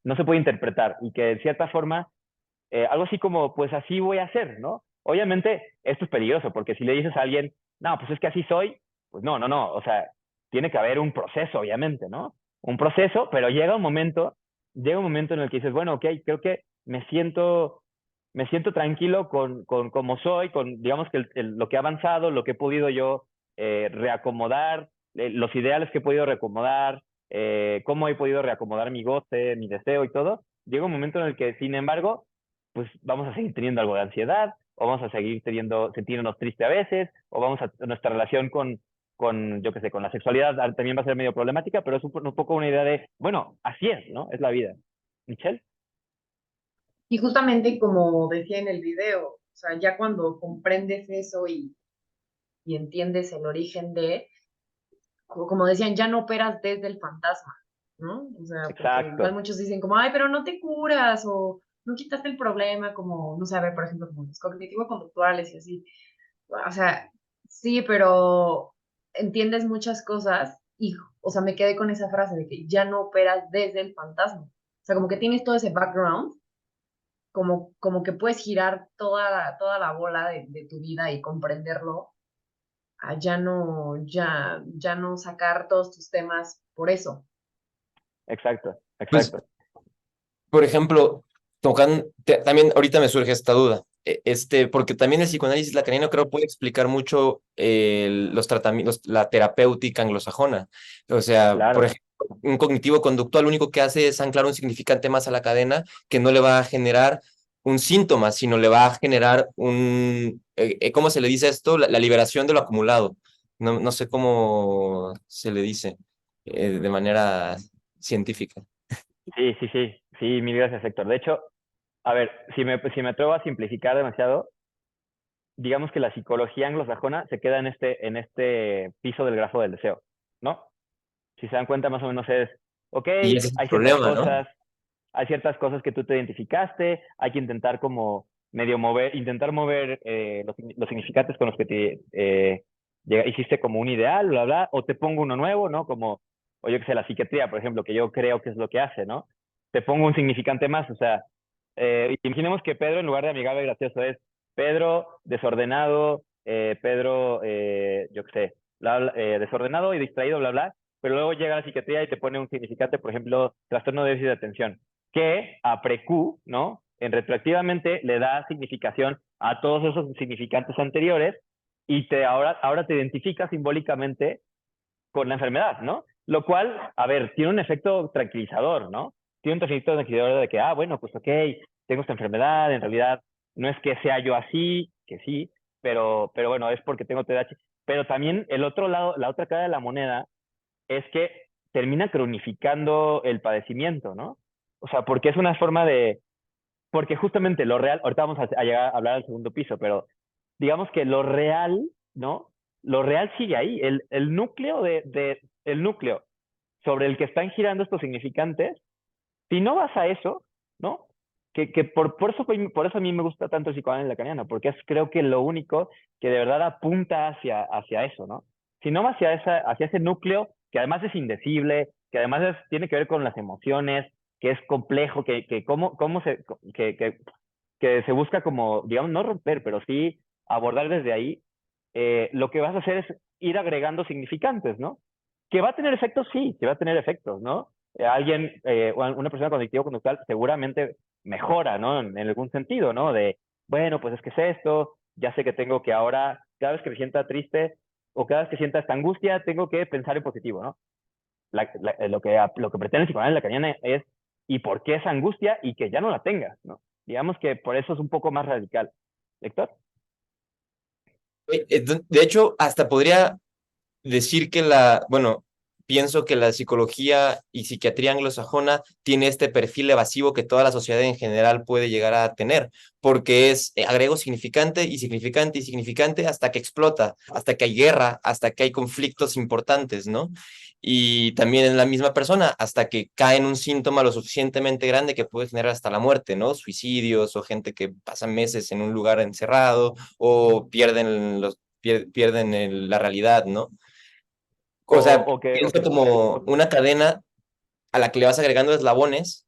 [SPEAKER 1] no se puede interpretar y que de cierta forma, algo así como, pues así voy a ser, ¿no? Obviamente, esto es peligroso porque si le dices a alguien, no, pues es que así soy, pues no, no, no, o sea, tiene que haber un proceso, obviamente, ¿no? Un proceso, pero llega un momento en el que dices, bueno, ok, creo que me siento tranquilo con cómo soy, con, digamos que lo que he avanzado, lo que he podido yo reacomodar, los ideales que he podido reacomodar, cómo he podido reacomodar mi goce, mi deseo y todo. Llega un momento en el que, sin embargo, pues vamos a seguir teniendo algo de ansiedad, o vamos a seguir sentirnos tristes a veces, nuestra relación yo qué sé, con la sexualidad también va a ser medio problemática, pero es un poco una idea de, bueno, así es, ¿no? Es la vida. Michelle.
[SPEAKER 6] Y justamente como decía en el video, o sea, ya cuando comprendes eso y entiendes el origen de, como decían, ya no operas desde el fantasma, ¿no? O sea, porque igual
[SPEAKER 1] Exacto.
[SPEAKER 6] muchos dicen como, ay, pero no te curas o no quitaste el problema, como, no sé, a ver, por ejemplo, como los cognitivo-conductuales y así. O sea, sí, pero entiendes muchas cosas y, o sea, me quedé con esa frase de que ya no operas desde el fantasma. O sea, como que tienes todo ese background, como que puedes girar toda la bola de tu vida y comprenderlo, a ya no sacar todos tus temas por eso.
[SPEAKER 1] Exacto,
[SPEAKER 2] Pues,
[SPEAKER 1] exacto.
[SPEAKER 2] por ejemplo, también ahorita me surge esta duda, porque también el psicoanálisis lacaniano creo puede explicar mucho los tratamientos, la terapéutica anglosajona. O sea, por
[SPEAKER 1] Claro,
[SPEAKER 2] ejemplo, un cognitivo conductual lo único que hace es anclar un significante más a la cadena que no le va a generar un síntoma, sino le va a generar ¿cómo se le dice esto? La liberación de lo acumulado. No sé cómo se le dice de manera científica.
[SPEAKER 1] sí, sí, sí, sí, mil gracias, Héctor. De hecho, a ver, si me atrevo a simplificar demasiado, digamos que la psicología anglosajona se queda en este piso del grafo del deseo, ¿no? Si se dan cuenta, más o menos ok,
[SPEAKER 2] Y ese es el
[SPEAKER 1] hay ciertas
[SPEAKER 2] problema, ¿no?
[SPEAKER 1] cosas, hay ciertas cosas que tú te identificaste, hay que intentar como intentar mover los significantes con los que hiciste como un ideal, bla, bla, o te pongo uno nuevo, ¿no? O yo que sé, la psiquiatría, por ejemplo, que yo creo que es lo que hace, ¿no? te pongo un significante más, o sea, imaginemos que Pedro en lugar de amigable y gracioso es Pedro desordenado, Pedro, yo qué sé, desordenado y distraído, bla, bla, pero luego llega a la psiquiatría y te pone un significante, por ejemplo, trastorno de déficit de atención, que a pre-Q, ¿no? En retroactivamente le da significación a todos esos significantes anteriores y ahora te identifica simbólicamente con la enfermedad, ¿no? Lo cual, a ver, tiene un efecto tranquilizador, ¿no? Tiene un efecto tranquilizador de que, bueno, pues ok, tengo esta enfermedad, en realidad no es que sea yo así, que sí, pero bueno, es porque tengo TDAH. Pero también el otro lado, la otra cara de la moneda es que termina cronificando el padecimiento, ¿no? O sea, porque es una forma porque justamente lo real, ahorita vamos a llegar a hablar al segundo piso, pero digamos que lo real, ¿no? Lo real sigue ahí. El núcleo el núcleo sobre el que están girando estos significantes, si no vas a eso, ¿no? Que por eso a mí me gusta tanto el psicoanálisis lacaniano, porque creo que lo único que de verdad apunta hacia eso, ¿no? Si no va hacia ese núcleo, que además es indecible, que además tiene que ver con las emociones, que es complejo, que se busca como, digamos, no romper, pero sí abordar desde ahí, lo que vas a hacer es ir agregando significantes, ¿no? Que va a tener efectos, sí, que va a tener efectos, ¿no? Una persona cognitivo-conductual seguramente mejora, ¿no? En algún sentido, ¿no? De, bueno, pues es que es esto, ya sé que tengo que ahora, cada vez que me sienta triste o cada vez que sienta esta angustia, tengo que pensar en positivo, ¿no? Lo que pretende el psicoanálisis lacaniana es, ¿y por qué esa angustia? Y que ya no la tengas, ¿no? Digamos que por eso es un poco más radical. ¿Héctor?
[SPEAKER 2] De hecho, hasta podría decir que bueno, pienso que la psicología y psiquiatría anglosajona tiene este perfil evasivo que toda la sociedad en general puede llegar a tener, porque agrego significante y significante y significante hasta que explota, hasta que hay guerra, hasta que hay conflictos importantes, ¿no? Y también en la misma persona, hasta que cae en un síntoma lo suficientemente grande que puede generar hasta la muerte, ¿no? Suicidios o gente que pasa meses en un lugar encerrado o pierden la realidad, ¿no? O sea, pienso como una cadena a la que le vas agregando eslabones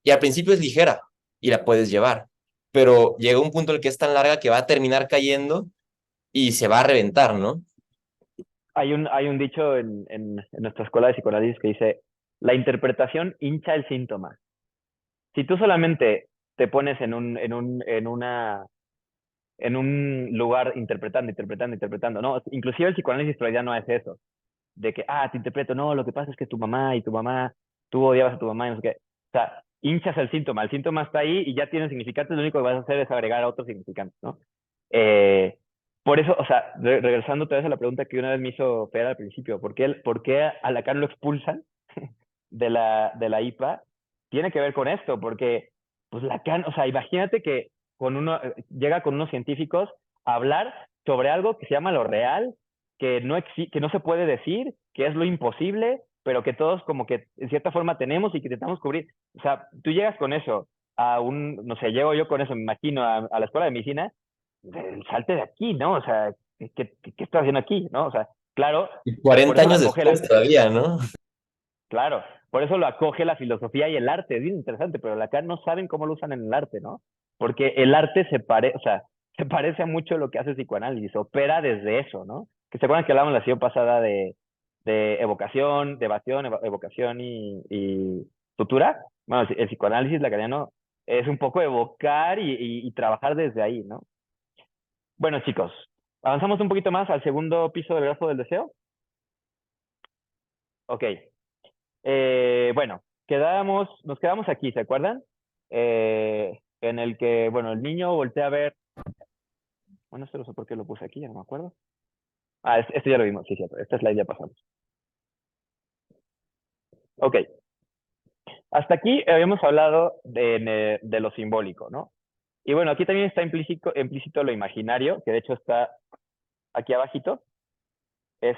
[SPEAKER 2] y al principio es ligera y la puedes llevar, pero llega un punto en el que es tan larga que va a terminar cayendo y se va a reventar, ¿no?
[SPEAKER 1] Hay un dicho en nuestra escuela de psicoanálisis que dice, la interpretación hincha el síntoma. Si tú solamente te pones en un lugar interpretando, no, inclusive el psicoanálisis freudiano es eso, de que, te interpreto, no, lo que pasa es que tu mamá, tú odiabas a tu mamá y no sé qué. O sea, hinchas el síntoma está ahí y ya tiene significantes, lo único que vas a hacer es agregar a otros significantes, ¿no? Por eso, o sea, regresando otra vez a la pregunta que una vez me hizo Fer al principio, ¿por qué a Lacan lo expulsan de la IPA? Tiene que ver con esto, porque, pues Lacan, o sea, imagínate que llega con unos científicos a hablar sobre algo que se llama lo real, que no se puede decir, que es lo imposible, pero que todos como que en cierta forma tenemos y que intentamos cubrir. O sea, tú llegas con eso no sé, llego yo con eso, me imagino, a la escuela de medicina, salte de aquí, ¿no? O sea, ¿qué estás haciendo aquí? ¿No? O sea, claro,
[SPEAKER 2] Y
[SPEAKER 1] por
[SPEAKER 2] 40
[SPEAKER 1] eso lo
[SPEAKER 2] años
[SPEAKER 1] acoge
[SPEAKER 2] después todavía, ¿no?
[SPEAKER 1] claro, por eso lo acoge la filosofía y el arte, es bien interesante, pero Lacan no saben cómo lo usan en el arte, ¿no? Porque el arte o sea, se parece a mucho lo que hace el psicoanálisis, opera desde eso, ¿no? Que se acuerdan que hablábamos la sesión pasada de evocación, de evasión, evocación y futura. Bueno, el psicoanálisis lacaniano es un poco evocar y trabajar desde ahí, ¿no? Bueno, chicos, avanzamos un poquito más al segundo piso del grafo del deseo. Ok. Bueno, nos quedamos aquí, ¿se acuerdan? En el que, bueno, el niño voltea a ver. Bueno, esto no sé por qué lo puse aquí, ya no me acuerdo. Este ya lo vimos, sí, cierto. Esta slide ya pasamos. Ok. Hasta aquí habíamos hablado de lo simbólico, ¿no? Y bueno, aquí también está implícito lo imaginario, que de hecho está aquí abajito. Es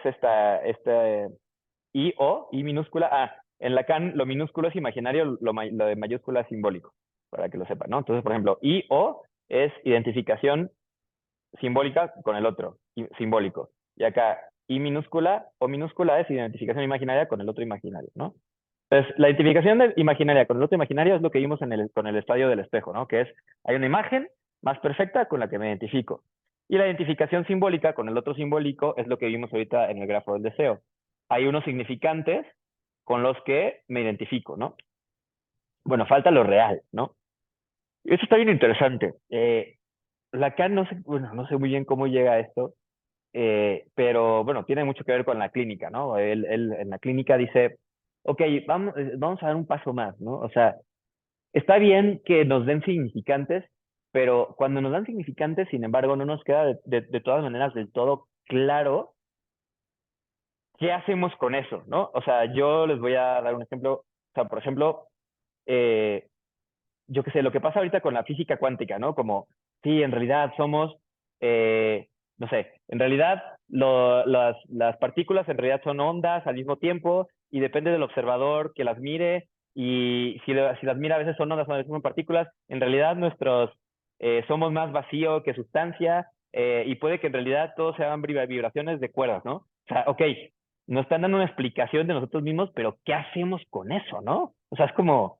[SPEAKER 1] I minúscula. En Lacan lo minúsculo es imaginario, lo de mayúscula es simbólico, para que lo sepan, ¿no? Entonces, por ejemplo, I-O es identificación simbólica con el otro, simbólico. Y acá I minúscula o minúscula es identificación imaginaria con el otro imaginario, ¿no? Entonces, la identificación imaginaria con el otro imaginario es lo que vimos con el estadio del espejo, ¿no? Que es, hay una imagen más perfecta con la que me identifico. Y la identificación simbólica con el otro simbólico es lo que vimos ahorita en el grafo del deseo. Hay unos significantes con los que me identifico, ¿no? Bueno, falta lo real, ¿no? Y eso está bien interesante. Lacan, no sé, bueno, no sé muy bien cómo llega a esto, pero bueno, tiene mucho que ver con la clínica, ¿no? Él en la clínica dice, ok, vamos a dar un paso más, ¿no? O sea, está bien que nos den significantes, pero cuando nos dan significantes, sin embargo, no nos queda de todas maneras del todo claro qué hacemos con eso, ¿no? O sea, yo les voy a dar un ejemplo, o sea, por ejemplo, eh, yo qué sé, lo que pasa ahorita con la física cuántica, ¿no? Como, sí, en realidad somos, no sé, en realidad las partículas en realidad son ondas al mismo tiempo y depende del observador que las mire y si las mira a veces son ondas, a veces son partículas, en realidad somos más vacío que sustancia y puede que en realidad todo sean vibraciones de cuerdas, ¿no? O sea, ok, nos están dando una explicación de nosotros mismos, pero ¿qué hacemos con eso, no? O sea, es como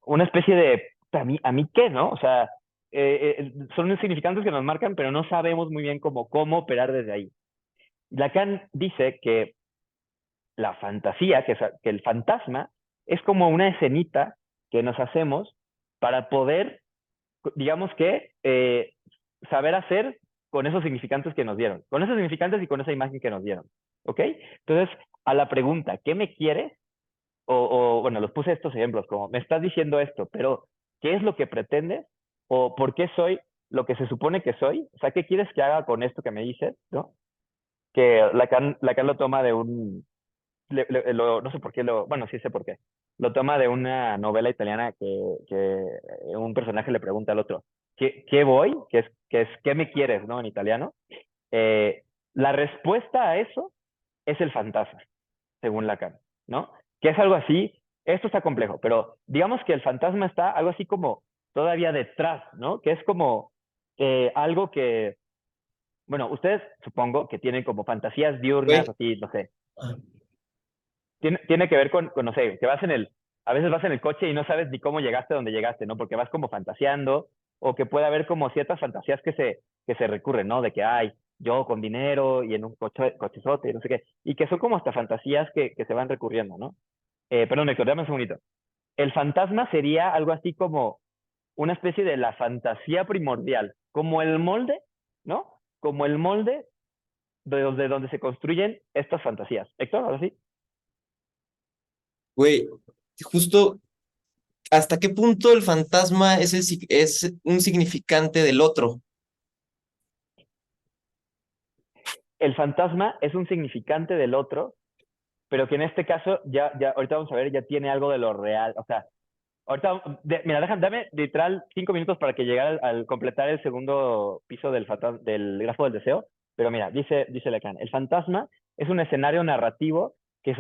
[SPEAKER 1] una especie de, a mí qué, ¿no? O sea, son significantes que nos marcan, pero no sabemos muy bien cómo operar desde ahí. Lacan dice que la fantasía, que el fantasma, es como una escenita que nos hacemos para poder, digamos que, saber hacer con esos significantes que nos dieron, con esos significantes y con esa imagen que nos dieron, ¿ok? Entonces, a la pregunta, ¿qué me quieres? Bueno, los puse estos ejemplos, como me estás diciendo esto, pero ¿qué es lo que pretendes? ¿O por qué soy lo que se supone que soy? O sea, ¿qué quieres que haga con esto que me dices? ¿No? Que Lacan lo toma de no sé por qué bueno, sí sé por qué. Lo toma de una novela italiana que un personaje le pregunta al otro, ¿qué voy? ¿Qué me quieres, ¿no? En italiano. Eh, la respuesta a eso es el fantasma, según Lacan, ¿no? Que es algo así, esto está complejo, pero digamos que el fantasma está algo así como todavía detrás, ¿no? Que es como algo que, bueno, ustedes supongo que tienen como fantasías diurnas,
[SPEAKER 2] Güey,
[SPEAKER 1] así, no sé, tiene que ver no sé, que a veces vas en el coche y no sabes ni cómo llegaste a donde llegaste, ¿no? Porque vas como fantaseando, o que puede haber como ciertas fantasías que se recurren, ¿no? De que, ay, yo con dinero y en un cochezote y no sé qué, y que son como hasta fantasías que se van recurriendo, ¿no? Perdón, Héctor, dame un segundito. El fantasma sería algo así como una especie de la fantasía primordial, como el molde, ¿no? Como el molde de donde se construyen estas fantasías. Héctor, ahora sí.
[SPEAKER 2] güey, justo, ¿hasta qué punto el fantasma es un significante del otro?
[SPEAKER 1] El fantasma es un significante del otro, pero que en este caso, ahorita vamos a ver, ya tiene algo de lo real. O sea, ahorita, mira, dame literal 5 minutos para que llegue al completar el segundo piso del grafo del deseo. Pero mira, dice Lacan, el fantasma es un escenario narrativo que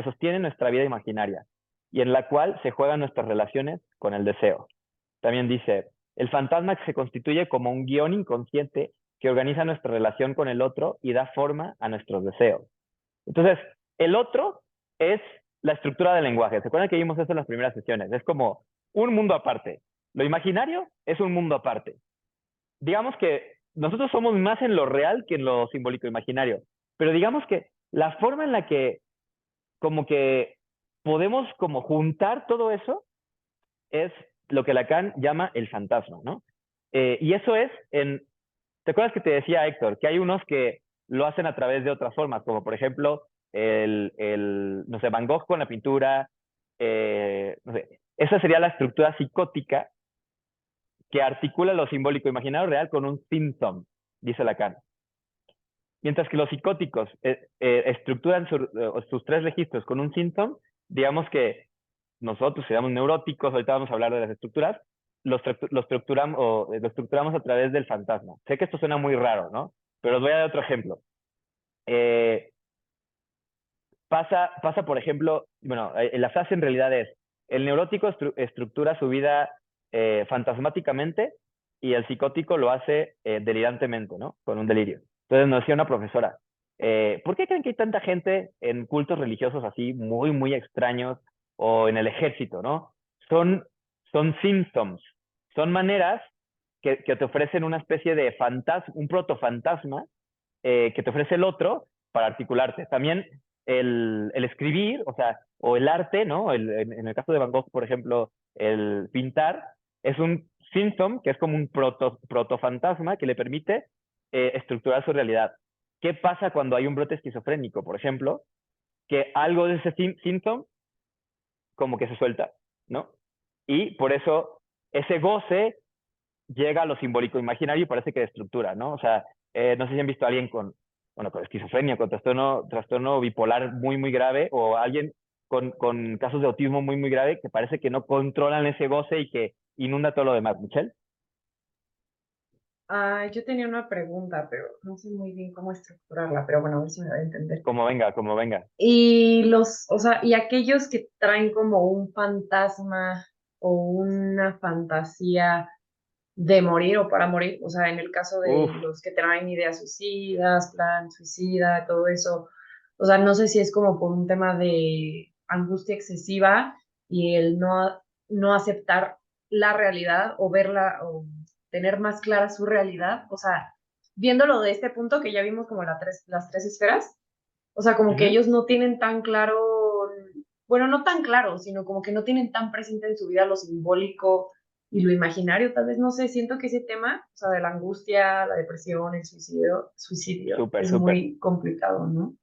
[SPEAKER 1] sostiene nuestra vida imaginaria y en la cual se juegan nuestras relaciones con el deseo. También dice, el fantasma se constituye como un guión inconsciente que organiza nuestra relación con el otro y da forma a nuestros deseos. Entonces, el otro es la estructura del lenguaje. ¿Se acuerdan que vimos eso en las primeras sesiones? Es como un mundo aparte. Lo imaginario es un mundo aparte. Digamos que nosotros somos más en lo real que en lo simbólico imaginario, pero digamos que la forma en la que como que podemos como juntar todo eso es lo que Lacan llama el fantasma, ¿no? Y eso ¿te acuerdas que te decía Héctor, que hay unos que lo hacen a través de otras formas, como por ejemplo no sé, Van Gogh con la pintura, no sé, esa sería la estructura psicótica que articula lo simbólico imaginario real con un symptom, dice Lacan. Mientras que los psicóticos estructuran sus tres registros con un symptom, digamos que nosotros, si somos neuróticos, ahorita vamos a hablar de las estructuras, lo estructuramos a través del fantasma. Sé que esto suena muy raro, ¿no? Pero os voy a dar otro ejemplo. Eh, pasa, por ejemplo, bueno, la frase en realidad es, el neurótico estructura su vida fantasmáticamente y el psicótico lo hace delirantemente, ¿no? Con un delirio. Entonces nos decía una profesora, ¿por qué creen que hay tanta gente en cultos religiosos así muy, muy extraños o en el ejército, ¿no? Son symptoms, son maneras que te ofrecen una especie de fantasma, un protofantasma que te ofrece el otro para articularte. También el escribir, o sea, o el arte, ¿no? En el caso de Van Gogh, por ejemplo, el pintar, es un symptom que es como un protofantasma que le permite estructurar su realidad. ¿Qué pasa cuando hay un brote esquizofrénico, por ejemplo? Que algo de ese síntoma como que se suelta, ¿no? Y por eso ese goce llega a lo simbólico imaginario y parece que de estructura, ¿no? O sea, no sé si han visto a alguien con, bueno, con esquizofrenia, con trastorno bipolar muy, muy grave, o alguien con casos de autismo muy, muy grave, que parece que no controlan ese goce y que inunda todo lo demás. ¿Michelle?
[SPEAKER 6] Yo tenía una pregunta, pero no sé muy bien cómo estructurarla, pero bueno, a ver si me va a entender.
[SPEAKER 1] Como venga, como venga.
[SPEAKER 6] Y o sea, y aquellos que traen como un fantasma o una fantasía de morir o para morir, o sea, en el caso de
[SPEAKER 1] Uf,
[SPEAKER 6] los que traen ideas suicidas, plan suicida, todo eso, o sea, no sé si es como por un tema de angustia excesiva y el no aceptar la realidad o verla o tener más clara su realidad, o sea, viéndolo de este punto que ya vimos como las tres esferas, o sea, como que
[SPEAKER 1] ujú.
[SPEAKER 6] ellos no tienen tan claro, bueno, no tan claro, sino como que no tienen tan presente en su vida lo simbólico y lo imaginario, tal vez, no sé, siento que ese tema, o sea, de la angustia, la depresión, el suicidio
[SPEAKER 1] Súper,
[SPEAKER 6] es
[SPEAKER 1] súper.
[SPEAKER 6] muy complicado, ¿no?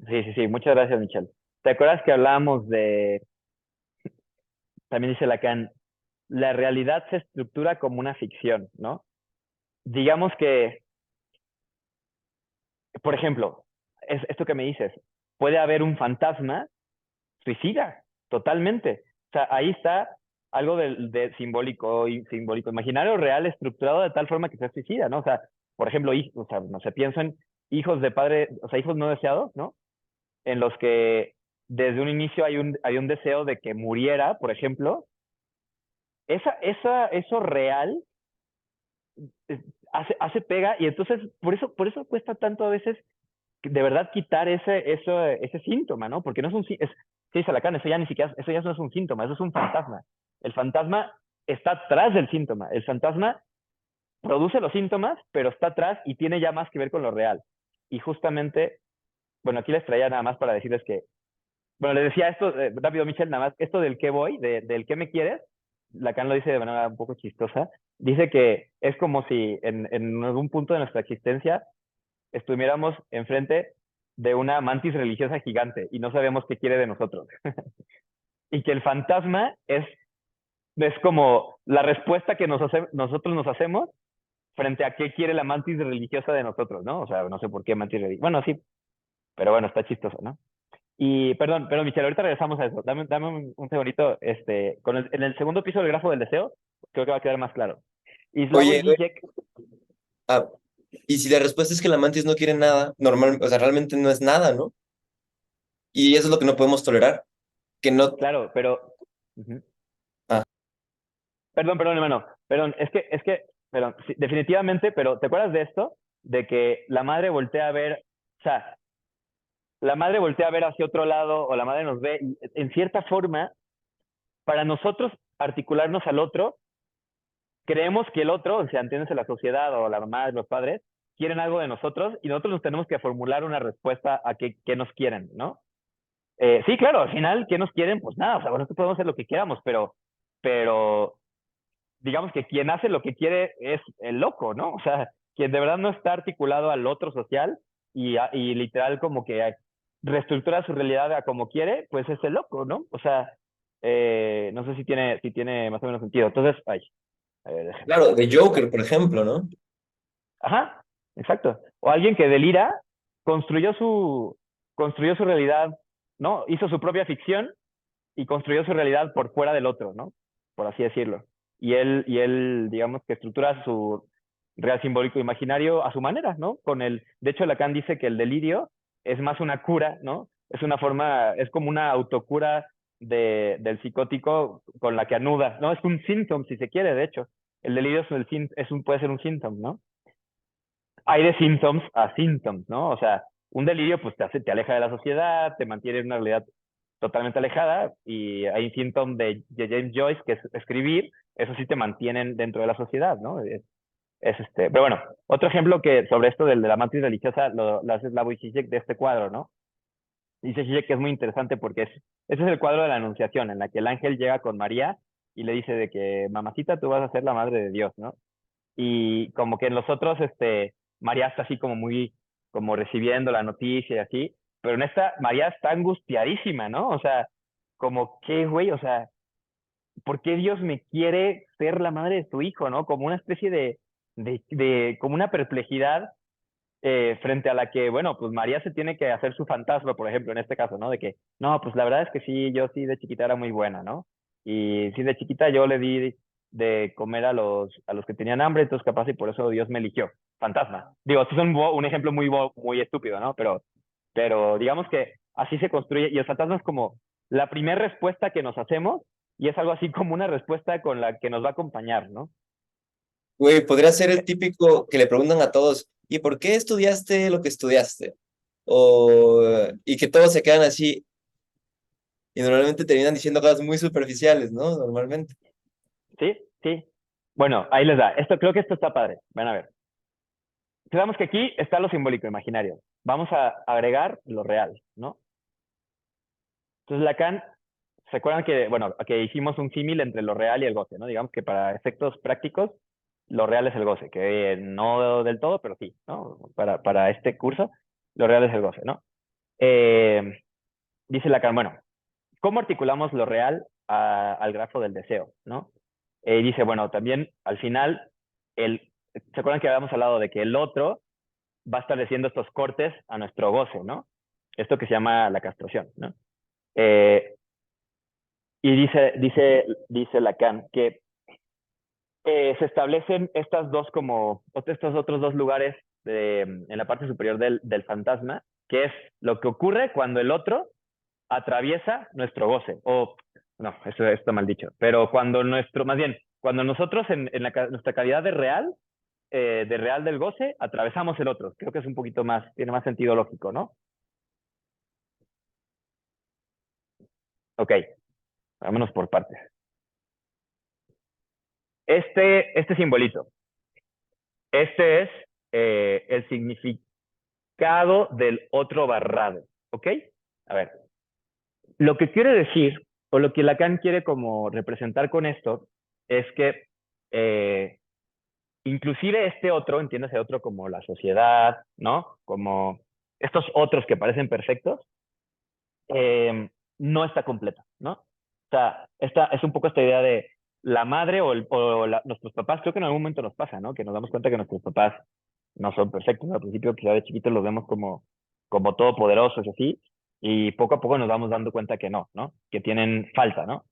[SPEAKER 1] Sí, sí, sí. Muchas gracias, Michelle. ¿Te acuerdas que hablábamos de, también dice Lacan, la realidad se estructura como una ficción, ¿no? Digamos que, por ejemplo, es esto que me dices, puede haber un fantasma suicida, totalmente. O sea, ahí está algo de simbólico, simbólico, imaginario, real, estructurado de tal forma que sea suicida, ¿no? O sea, por ejemplo, o sea, no sé, pienso en hijos de padre, o sea, hijos no deseados, ¿no? En los que desde un inicio hay un deseo de que muriera, por ejemplo. Eso real hace pega y entonces por eso cuesta tanto a veces de verdad quitar ese síntoma, ¿no? Porque no es un es, sí, dice Lacan, eso ya ni siquiera, eso ya no es un síntoma, eso es un fantasma. El fantasma está atrás del síntoma. El fantasma produce los síntomas, pero está atrás y tiene ya más que ver con lo real. Y justamente, bueno, aquí les traía nada más para decirles que, bueno, les decía esto, rápido, Michelle, nada más, esto del qué voy, del qué me quieres, Lacan lo dice de manera un poco chistosa, dice que es como si en algún punto de nuestra existencia estuviéramos enfrente de una mantis religiosa gigante y no sabemos qué quiere de nosotros. Y que el fantasma es como la respuesta que nosotros nos hacemos frente a qué quiere la mantis religiosa de nosotros, ¿no? O sea, no sé por qué mantis religiosa. Bueno, sí, pero bueno, está chistoso, ¿no? Y perdón, Michelle, ahorita regresamos a eso. Dame un segundito, en el segundo piso del grafo del deseo, creo que va a quedar más claro. Y Slavoj
[SPEAKER 2] Oye, güey,
[SPEAKER 1] Žižek,
[SPEAKER 2] ah, y si la respuesta es que la mantis no quiere nada, normal, o sea, realmente no es nada, ¿no? Y eso es lo que no podemos tolerar, que no...
[SPEAKER 1] claro, pero... Ujú.
[SPEAKER 2] Ah,
[SPEAKER 1] Perdón, hermano. Perdón, perdón, sí, definitivamente, pero ¿te acuerdas de esto? De que la madre voltea a ver, o sea, la madre voltea a ver hacia otro lado o la madre nos ve y en cierta forma, para nosotros articularnos al otro, creemos que el otro, o sea, entiéndase la sociedad o la mamá, los padres, quieren algo de nosotros y nosotros nos tenemos que formular una respuesta a qué nos quieren, ¿no? Sí, claro, al final, ¿qué nos quieren? Pues nada, o sea, bueno, nosotros podemos hacer lo que queramos, pero digamos que quien hace lo que quiere es el loco, ¿no? O sea, quien de verdad no está articulado al otro social y literal como que reestructura su realidad a como quiere, pues es el loco, ¿no? O sea, no sé si tiene más o menos sentido. Entonces, ay, a ver, déjame.
[SPEAKER 2] claro, de Joker, por ejemplo, ¿no?
[SPEAKER 1] Ajá, exacto. O alguien que delira construyó su, construyó su realidad, ¿no? Hizo su propia ficción y construyó su realidad por fuera del otro, ¿no? Por así decirlo. Y él, digamos que estructura su real simbólico imaginario a su manera, ¿no? De hecho, Lacan dice que el delirio es más una cura, ¿no? Es una forma, es como una autocura del psicótico con la que anuda, ¿no? Es un síntoma, si se quiere, de hecho. El delirio puede ser un síntoma, ¿no? Hay de symptoms a symptoms, ¿no? O sea, un delirio pues te aleja de la sociedad, te mantiene en una realidad totalmente alejada, y hay un síntoma de James Joyce, que es escribir, eso sí te mantienen dentro de la sociedad, ¿no? Pero bueno, otro ejemplo que sobre esto de la matriz religiosa lo hace Slavoj Žižek de este cuadro, ¿no? Dice Žižek que es muy interesante porque ese es el cuadro de la Anunciación, en la que el ángel llega con María y le dice de que, mamacita, tú vas a ser la madre de Dios, ¿no? Y como que en los otros, María está así como muy, como recibiendo la noticia y así, pero en esta, María está angustiadísima, ¿no? O sea, como, ¿qué, güey? O sea, ¿por qué Dios me quiere ser la madre de su hijo, ¿no? Como una especie como una perplejidad frente a la que, bueno, pues María se tiene que hacer su fantasma, por ejemplo, en este caso, ¿no? De que, no, pues la verdad es que sí, yo sí de chiquita era muy buena, ¿no? Y sí de chiquita yo le di de comer a los que tenían hambre, entonces capaz y por eso Dios me eligió. Fantasma. Digo, esto es un ejemplo muy estúpido, ¿no? Pero digamos que así se construye, y el fantasma es como la primera respuesta que nos hacemos, y es algo así como una respuesta con la que nos va a acompañar, ¿no?
[SPEAKER 2] Güey, podría ser el típico que le preguntan a todos, ¿y por qué estudiaste lo que estudiaste? Y que todos se quedan así, y normalmente terminan diciendo cosas muy superficiales, ¿no? Normalmente.
[SPEAKER 1] Sí, sí. Bueno, ahí les da. Creo que esto está padre. Van a ver. Digamos que aquí está lo simbólico imaginario. Vamos a agregar lo real, ¿no? Entonces Lacan, ¿se acuerdan que, bueno, que hicimos un símil entre lo real y el goce, ¿no? Digamos que para efectos prácticos, lo real es el goce, que no del todo, pero sí, ¿no? Para este curso, lo real es el goce, ¿no? Dice Lacan, bueno, ¿cómo articulamos lo real al grafo del deseo, ¿no? Dice, bueno, también al final, ¿se acuerdan que habíamos hablado de que el otro va estableciendo estos cortes a nuestro goce, ¿no? Esto que se llama la castración, ¿no? Y dice Lacan que se establecen estos otros dos lugares en la parte superior del fantasma, que es lo que ocurre cuando el otro atraviesa nuestro goce, o no, eso está mal dicho, pero más bien, cuando nosotros nuestra calidad de real del goce, atravesamos el otro. Creo que es un poquito más, tiene más sentido lógico, ¿no? Ok, vámonos por partes. Este simbolito, este es el significado del otro barrado, ¿ok? A ver, lo que quiere decir, o lo que Lacan quiere como representar con esto, es que inclusive este otro, entiéndase otro como la sociedad, ¿no? Como estos otros que parecen perfectos, no está completa, ¿no? O sea, es un poco esta idea de la madre nuestros papás, creo que en algún momento nos pasa, ¿no? Que nos damos cuenta que nuestros papás no son perfectos. Al principio, quizá de chiquitos los vemos como todopoderosos y así, y poco a poco nos vamos dando cuenta que no, ¿no? Que tienen falta, ¿no?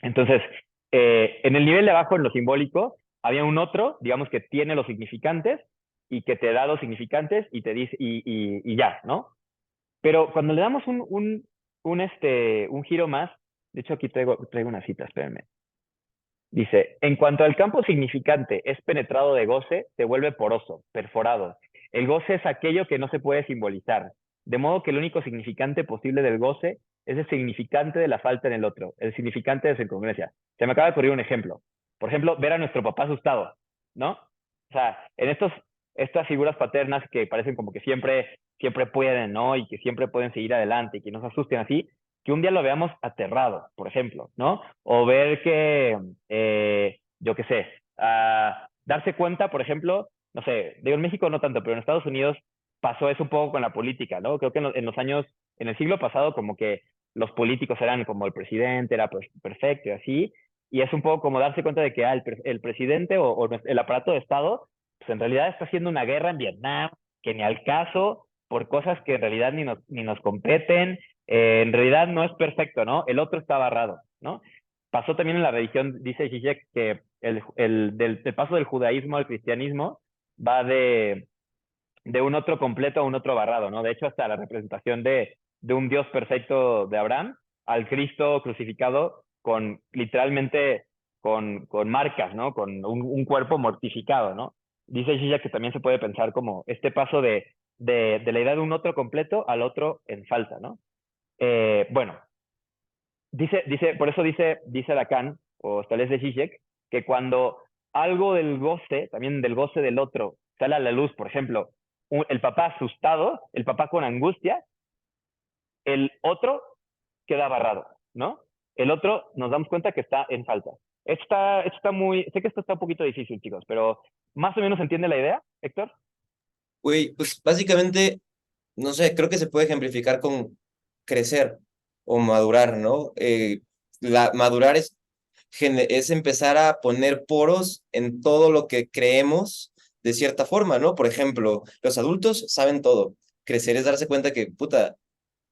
[SPEAKER 1] Entonces, en el nivel de abajo, en lo simbólico, había un otro, digamos, que tiene los significantes y que te da los significantes y te dice, y ya, ¿no? Pero cuando le damos un giro más, de hecho aquí traigo una cita, espérenme. Dice, en cuanto al campo significante es penetrado de goce, se vuelve poroso, perforado. El goce es aquello que no se puede simbolizar, de modo que el único significante posible del goce es el significante de la falta en el otro, el significante de su incongruencia. Se me acaba de ocurrir un ejemplo. Por ejemplo, ver a nuestro papá asustado, ¿no? O sea, en estas figuras paternas que parecen como que siempre pueden, ¿no? Y que siempre pueden seguir adelante y que nos asusten así, que un día lo veamos aterrado, por ejemplo, ¿no? O ver que, yo qué sé, darse cuenta, por ejemplo, no sé, digo en México no tanto, pero en Estados Unidos pasó eso un poco con la política, ¿no? Creo que en el siglo pasado, como que los políticos eran como el presidente, era pues perfecto y así, y es un poco como darse cuenta de que el presidente o el aparato de Estado, pues en realidad está haciendo una guerra en Vietnam, que ni al caso, por cosas que en realidad ni nos competen, en realidad no es perfecto, ¿no? El otro está barrado, ¿no? Pasó también en la religión, dice Zizek, que del paso del judaísmo al cristianismo va de un otro completo a un otro barrado, ¿no? De hecho, hasta la representación de un Dios perfecto de Abraham al Cristo crucificado literalmente con marcas, ¿no? Con un cuerpo mortificado, ¿no? Dice Zizek que también se puede pensar como este paso de la idea de un otro completo al otro en falta, ¿no? Bueno, Por eso dice Lacan, o establece Zizek, que cuando algo del goce, también del goce del otro, sale a la luz, por ejemplo, el papá asustado, el papá con angustia, el otro queda barrado, ¿no? El otro nos damos cuenta que está en falta. Esto está muy, sé que esto está un poquito difícil, chicos, pero más o menos entiende la idea, Héctor.
[SPEAKER 2] Güey, pues básicamente, no sé, creo que se puede ejemplificar con crecer o madurar, ¿no? Madurar es empezar a poner poros en todo lo que creemos de cierta forma, ¿no? Por ejemplo, los adultos saben todo. Crecer es darse cuenta que, puta,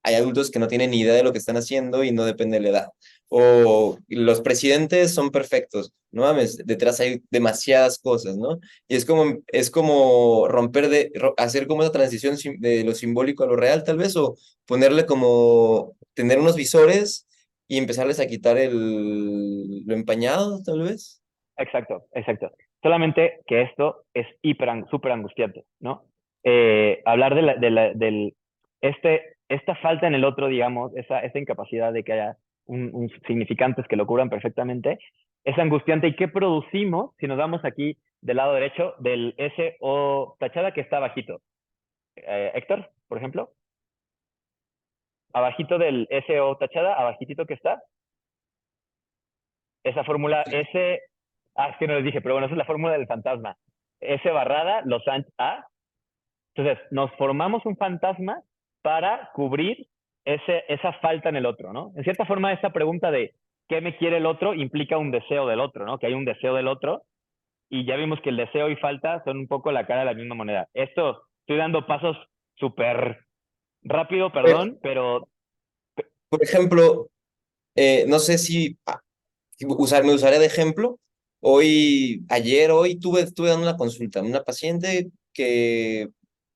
[SPEAKER 2] hay adultos que no tienen ni idea de lo que están haciendo y no depende de la edad. O los presidentes son perfectos, no mames, detrás hay demasiadas cosas, ¿no? Y es como hacer como esa transición de lo simbólico a lo real, tal vez, o ponerle como, tener unos visores y empezarles a quitar lo empañado, tal vez.
[SPEAKER 1] Exacto, exacto. Solamente que esto es súper angustiante, ¿no? Hablar esta falta en el otro, digamos, esta incapacidad de que haya significantes que lo cubran perfectamente, es angustiante. ¿Y qué producimos si nos vamos aquí del lado derecho del S o tachada que está abajito? Héctor, por ejemplo, abajito del S o tachada, abajitito que está, esa fórmula S, es que no les dije, pero bueno, esa es la fórmula del fantasma. S barrada, los A. Entonces, nos formamos un fantasma para cubrir esa falta en el otro, ¿no? En cierta forma, esta pregunta de ¿qué me quiere el otro? Implica un deseo del otro, ¿no? Que hay un deseo del otro, y ya vimos que el deseo y falta son un poco la cara de la misma moneda. Esto, estoy dando pasos súper rápido,
[SPEAKER 2] Pero,
[SPEAKER 1] perdón, pero
[SPEAKER 2] por ejemplo, no sé si me usaré de ejemplo. Hoy estuve dando una consulta a una paciente que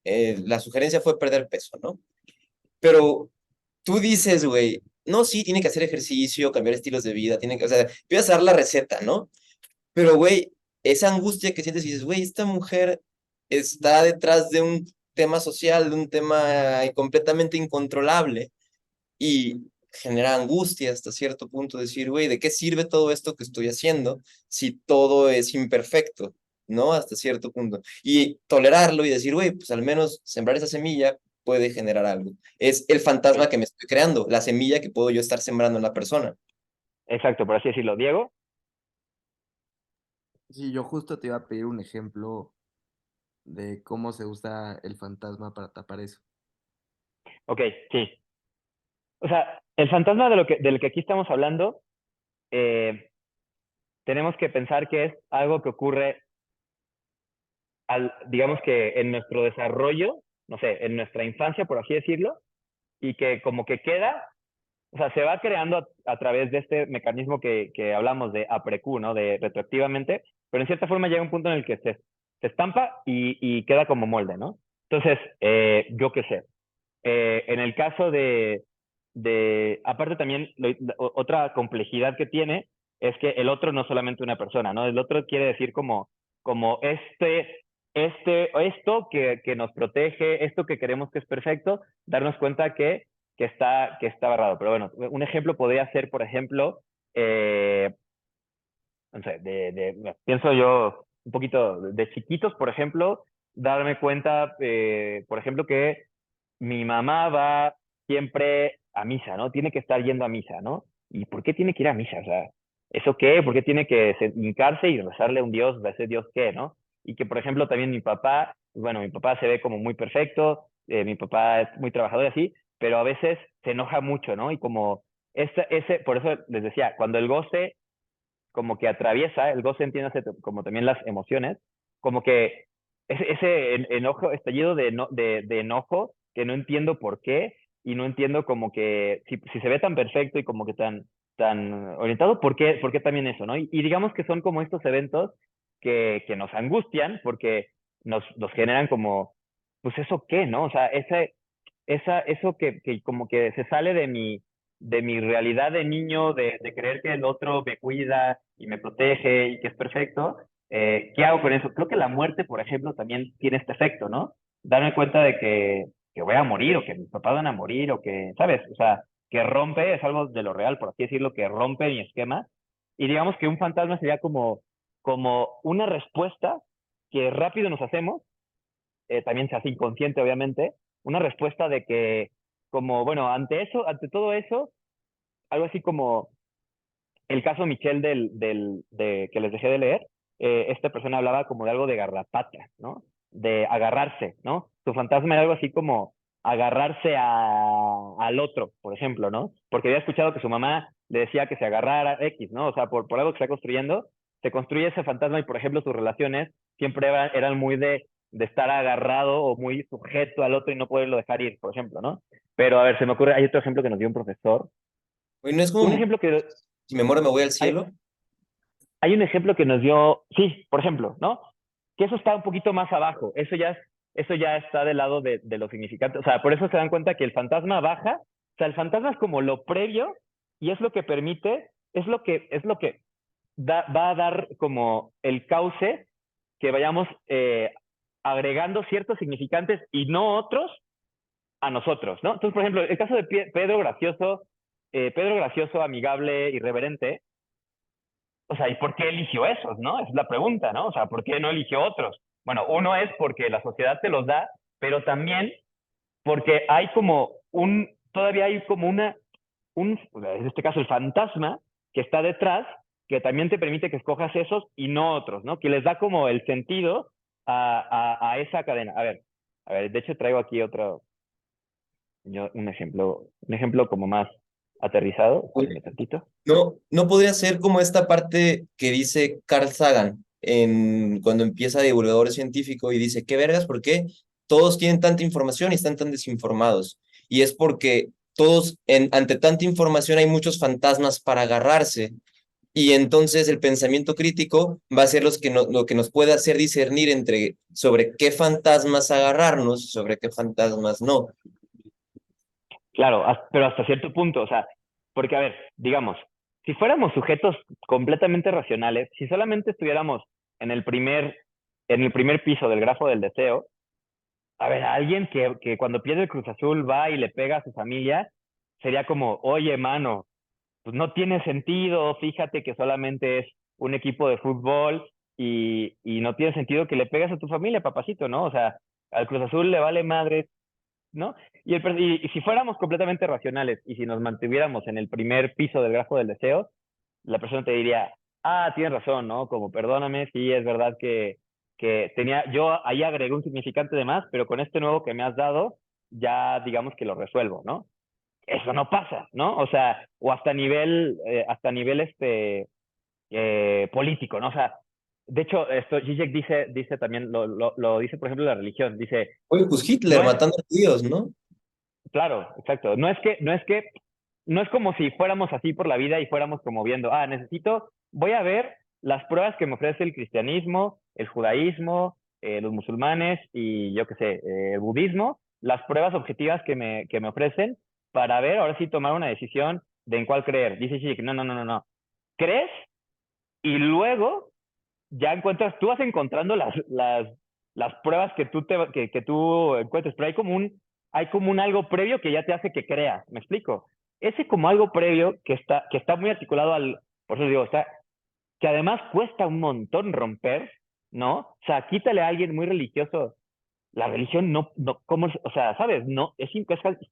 [SPEAKER 2] la sugerencia fue perder peso, ¿no? Pero tú dices, güey, no, sí, tiene que hacer ejercicio, cambiar estilos de vida, o sea, empiezas a dar la receta, ¿no? Pero, güey, esa angustia que sientes y dices, güey, esta mujer está detrás de un tema social, de un tema completamente incontrolable y genera angustia hasta cierto punto decir, güey, ¿de qué sirve todo esto que estoy haciendo si todo es imperfecto? ¿No? Hasta cierto punto. Y tolerarlo y decir, güey, pues al menos sembrar esa semilla puede generar algo. Es el fantasma que me estoy creando, la semilla que puedo yo estar sembrando en la persona.
[SPEAKER 1] exacto, por así decirlo. Diego,
[SPEAKER 3] Sí, yo justo te iba a pedir un ejemplo de cómo se usa el fantasma para tapar eso.
[SPEAKER 1] ok, sí. O sea, el fantasma del que aquí estamos hablando, tenemos que pensar que es algo que ocurre, digamos que en nuestro desarrollo, no sé, en nuestra infancia, por así decirlo, y que como que queda, o sea, se va creando a través de este mecanismo que hablamos de APREQ, ¿no? De retroactivamente, pero en cierta forma llega un punto en el que se estampa y queda como molde, ¿no? Entonces, yo qué sé. En el caso aparte también, otra complejidad que tiene es que el otro no es solamente una persona, ¿no? El otro quiere decir como esto que nos protege, esto que queremos que es perfecto, darnos cuenta que está barrado. Pero bueno, un ejemplo podría ser, por ejemplo, no sé, pienso yo un poquito de chiquitos, por ejemplo, darme cuenta, por ejemplo, que mi mamá va siempre a misa, ¿no? Tiene que estar yendo a misa, ¿no? ¿Y por qué tiene que ir a misa? O sea, ¿eso qué? ¿Por qué tiene que hincarse y rezarle a un Dios, a ese Dios qué, ¿no? Y que, por ejemplo, también mi papá, bueno, mi papá se ve como muy perfecto, mi papá es muy trabajador y así, pero a veces se enoja mucho, ¿no? Y como por eso les decía, cuando el goce como que atraviesa, el goce entiéndase como también las emociones, como que ese enojo, estallido de enojo, que no entiendo por qué, y no entiendo como que si se ve tan perfecto y como que tan orientado, ¿por qué también eso, no? Y digamos que son como estos eventos que nos angustian porque nos generan como, pues eso qué, ¿no? O sea, eso que como que se sale de mi realidad de niño, de creer que el otro me cuida y me protege y que es perfecto, ¿qué hago con eso? Creo que la muerte, por ejemplo, también tiene este efecto, ¿no? Darme cuenta de que voy a morir o que mis papás van a morir o que, ¿sabes? O sea, que rompe, es algo de lo real, por así decirlo, que rompe mi esquema. Y digamos que un fantasma sería como una respuesta que rápido nos hacemos, también se hace inconsciente, obviamente, una respuesta de que, como, bueno, ante todo eso, algo así como el caso Michel que les dejé de leer, esta persona hablaba como de algo de garrapata, ¿no? De agarrarse, ¿no? Su fantasma era algo así como agarrarse al otro, por ejemplo, ¿no? Porque había escuchado que su mamá le decía que se agarrara X, ¿no? O sea, por algo que está construyendo, se construye ese fantasma y, por ejemplo, sus relaciones siempre eran muy de estar agarrado o muy sujeto al otro y no poderlo dejar ir, por ejemplo, ¿no? Pero, a ver, se me ocurre, hay otro ejemplo que nos dio un profesor.
[SPEAKER 2] Oye, ¿no es
[SPEAKER 1] Un
[SPEAKER 2] como
[SPEAKER 1] ejemplo que
[SPEAKER 2] si me muero me voy al
[SPEAKER 1] hay,
[SPEAKER 2] cielo?
[SPEAKER 1] hay un ejemplo que nos dio, sí, por ejemplo, ¿no? Que eso está un poquito más abajo, eso ya está del lado de lo significante, o sea, por eso se dan cuenta que el fantasma baja, o sea, el fantasma es como lo previo y es lo que permite, es lo que va a dar como el cauce que vayamos agregando ciertos significantes y no otros a nosotros, ¿no? Entonces, por ejemplo, el caso de Pedro Gracioso, amigable, irreverente, o sea, ¿y por qué eligió esos, no? Es la pregunta, ¿no? O sea, ¿por qué no eligió otros? Bueno, uno es porque la sociedad te los da, pero también porque hay como todavía hay como en este caso el fantasma que está detrás, que también te permite que escojas esos y no otros, ¿no? Que les da como el sentido a esa cadena. A ver, de hecho traigo aquí un ejemplo como más aterrizado. Espérenme tantito.
[SPEAKER 2] No, no podría ser como esta parte que dice Carl Sagan cuando empieza divulgador científico y dice, ¿qué vergas? ¿Por qué todos tienen tanta información y están tan desinformados? Y es porque todos, ante tanta información hay muchos fantasmas para agarrarse. Y entonces el pensamiento crítico va a ser lo que nos puede hacer discernir sobre qué fantasmas agarrarnos y sobre qué fantasmas no.
[SPEAKER 1] Claro, pero hasta cierto punto, o sea, porque a ver, digamos, si fuéramos sujetos completamente racionales, si solamente estuviéramos en el primer piso del grafo del deseo, a ver, a alguien que cuando pierde el Cruz Azul va y le pega a su familia, sería como, oye, mano, pues no tiene sentido, fíjate que solamente es un equipo de fútbol y no tiene sentido que le pegas a tu familia, papacito, ¿no? O sea, al Cruz Azul le vale madre, ¿no? Y si fuéramos completamente racionales y si nos mantuviéramos en el primer piso del grafo del deseo, la persona te diría, ah, tienes razón, ¿no? Como perdóname, sí, es verdad yo ahí agregué un significante de más, pero con este nuevo que me has dado, ya digamos que lo resuelvo, ¿no? Eso no pasa, ¿no? O sea, o hasta nivel político, ¿no? O sea, de hecho, esto Zizek dice también, lo dice, por ejemplo, la religión, dice,
[SPEAKER 2] Oye, pues Hitler
[SPEAKER 1] no es,
[SPEAKER 2] matando a judíos, ¿no?
[SPEAKER 1] claro, exacto, no es como si fuéramos así por la vida y fuéramos como viendo, voy a ver las pruebas que me ofrece el cristianismo, el judaísmo, los musulmanes y yo qué sé, el budismo, las pruebas objetivas que me ofrecen para ver, ahora sí, tomar una decisión de en cuál creer. Dice Zizek, no, no, no, no, no. Crees y luego ya encuentras, tú vas encontrando las pruebas que tú encuentres, pero hay como un algo previo que ya te hace que creas, ¿me explico? Ese como algo previo que está muy articulado por eso digo, que además cuesta un montón romper, ¿no? O sea, quítale a alguien muy religioso, la religión ¿cómo? O sea, ¿sabes? No, es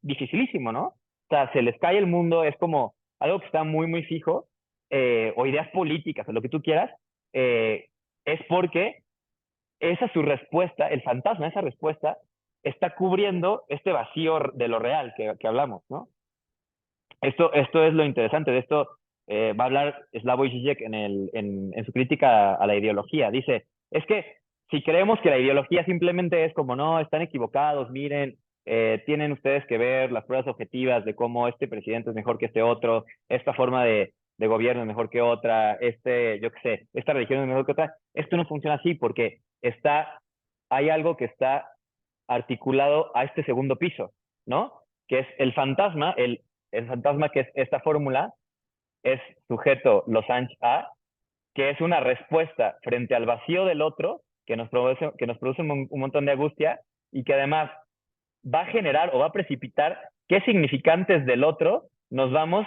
[SPEAKER 1] dificilísimo, ¿no? O sea, se les cae el mundo, es como algo que está muy, muy fijo, o ideas políticas, o lo que tú quieras, eh, es porque esa es su respuesta, el fantasma, esa respuesta, está cubriendo este vacío de lo real que hablamos, ¿no? Esto es lo interesante, de esto va a hablar Slavoj Žižek en su crítica a la ideología. Dice, es que si creemos que la ideología simplemente es como, no, están equivocados, miren, tienen ustedes que ver las pruebas objetivas de cómo este presidente es mejor que este otro, esta forma de gobierno es mejor que otra, yo qué sé, esta religión es mejor que otra. Esto no funciona así porque hay algo que está articulado a este segundo piso, ¿no? Que es el fantasma, el fantasma que es esta fórmula, es sujeto Losange A, que es una respuesta frente al vacío del otro, que nos produce un montón de angustia y que además va a generar o va a precipitar qué significantes del otro nos vamos,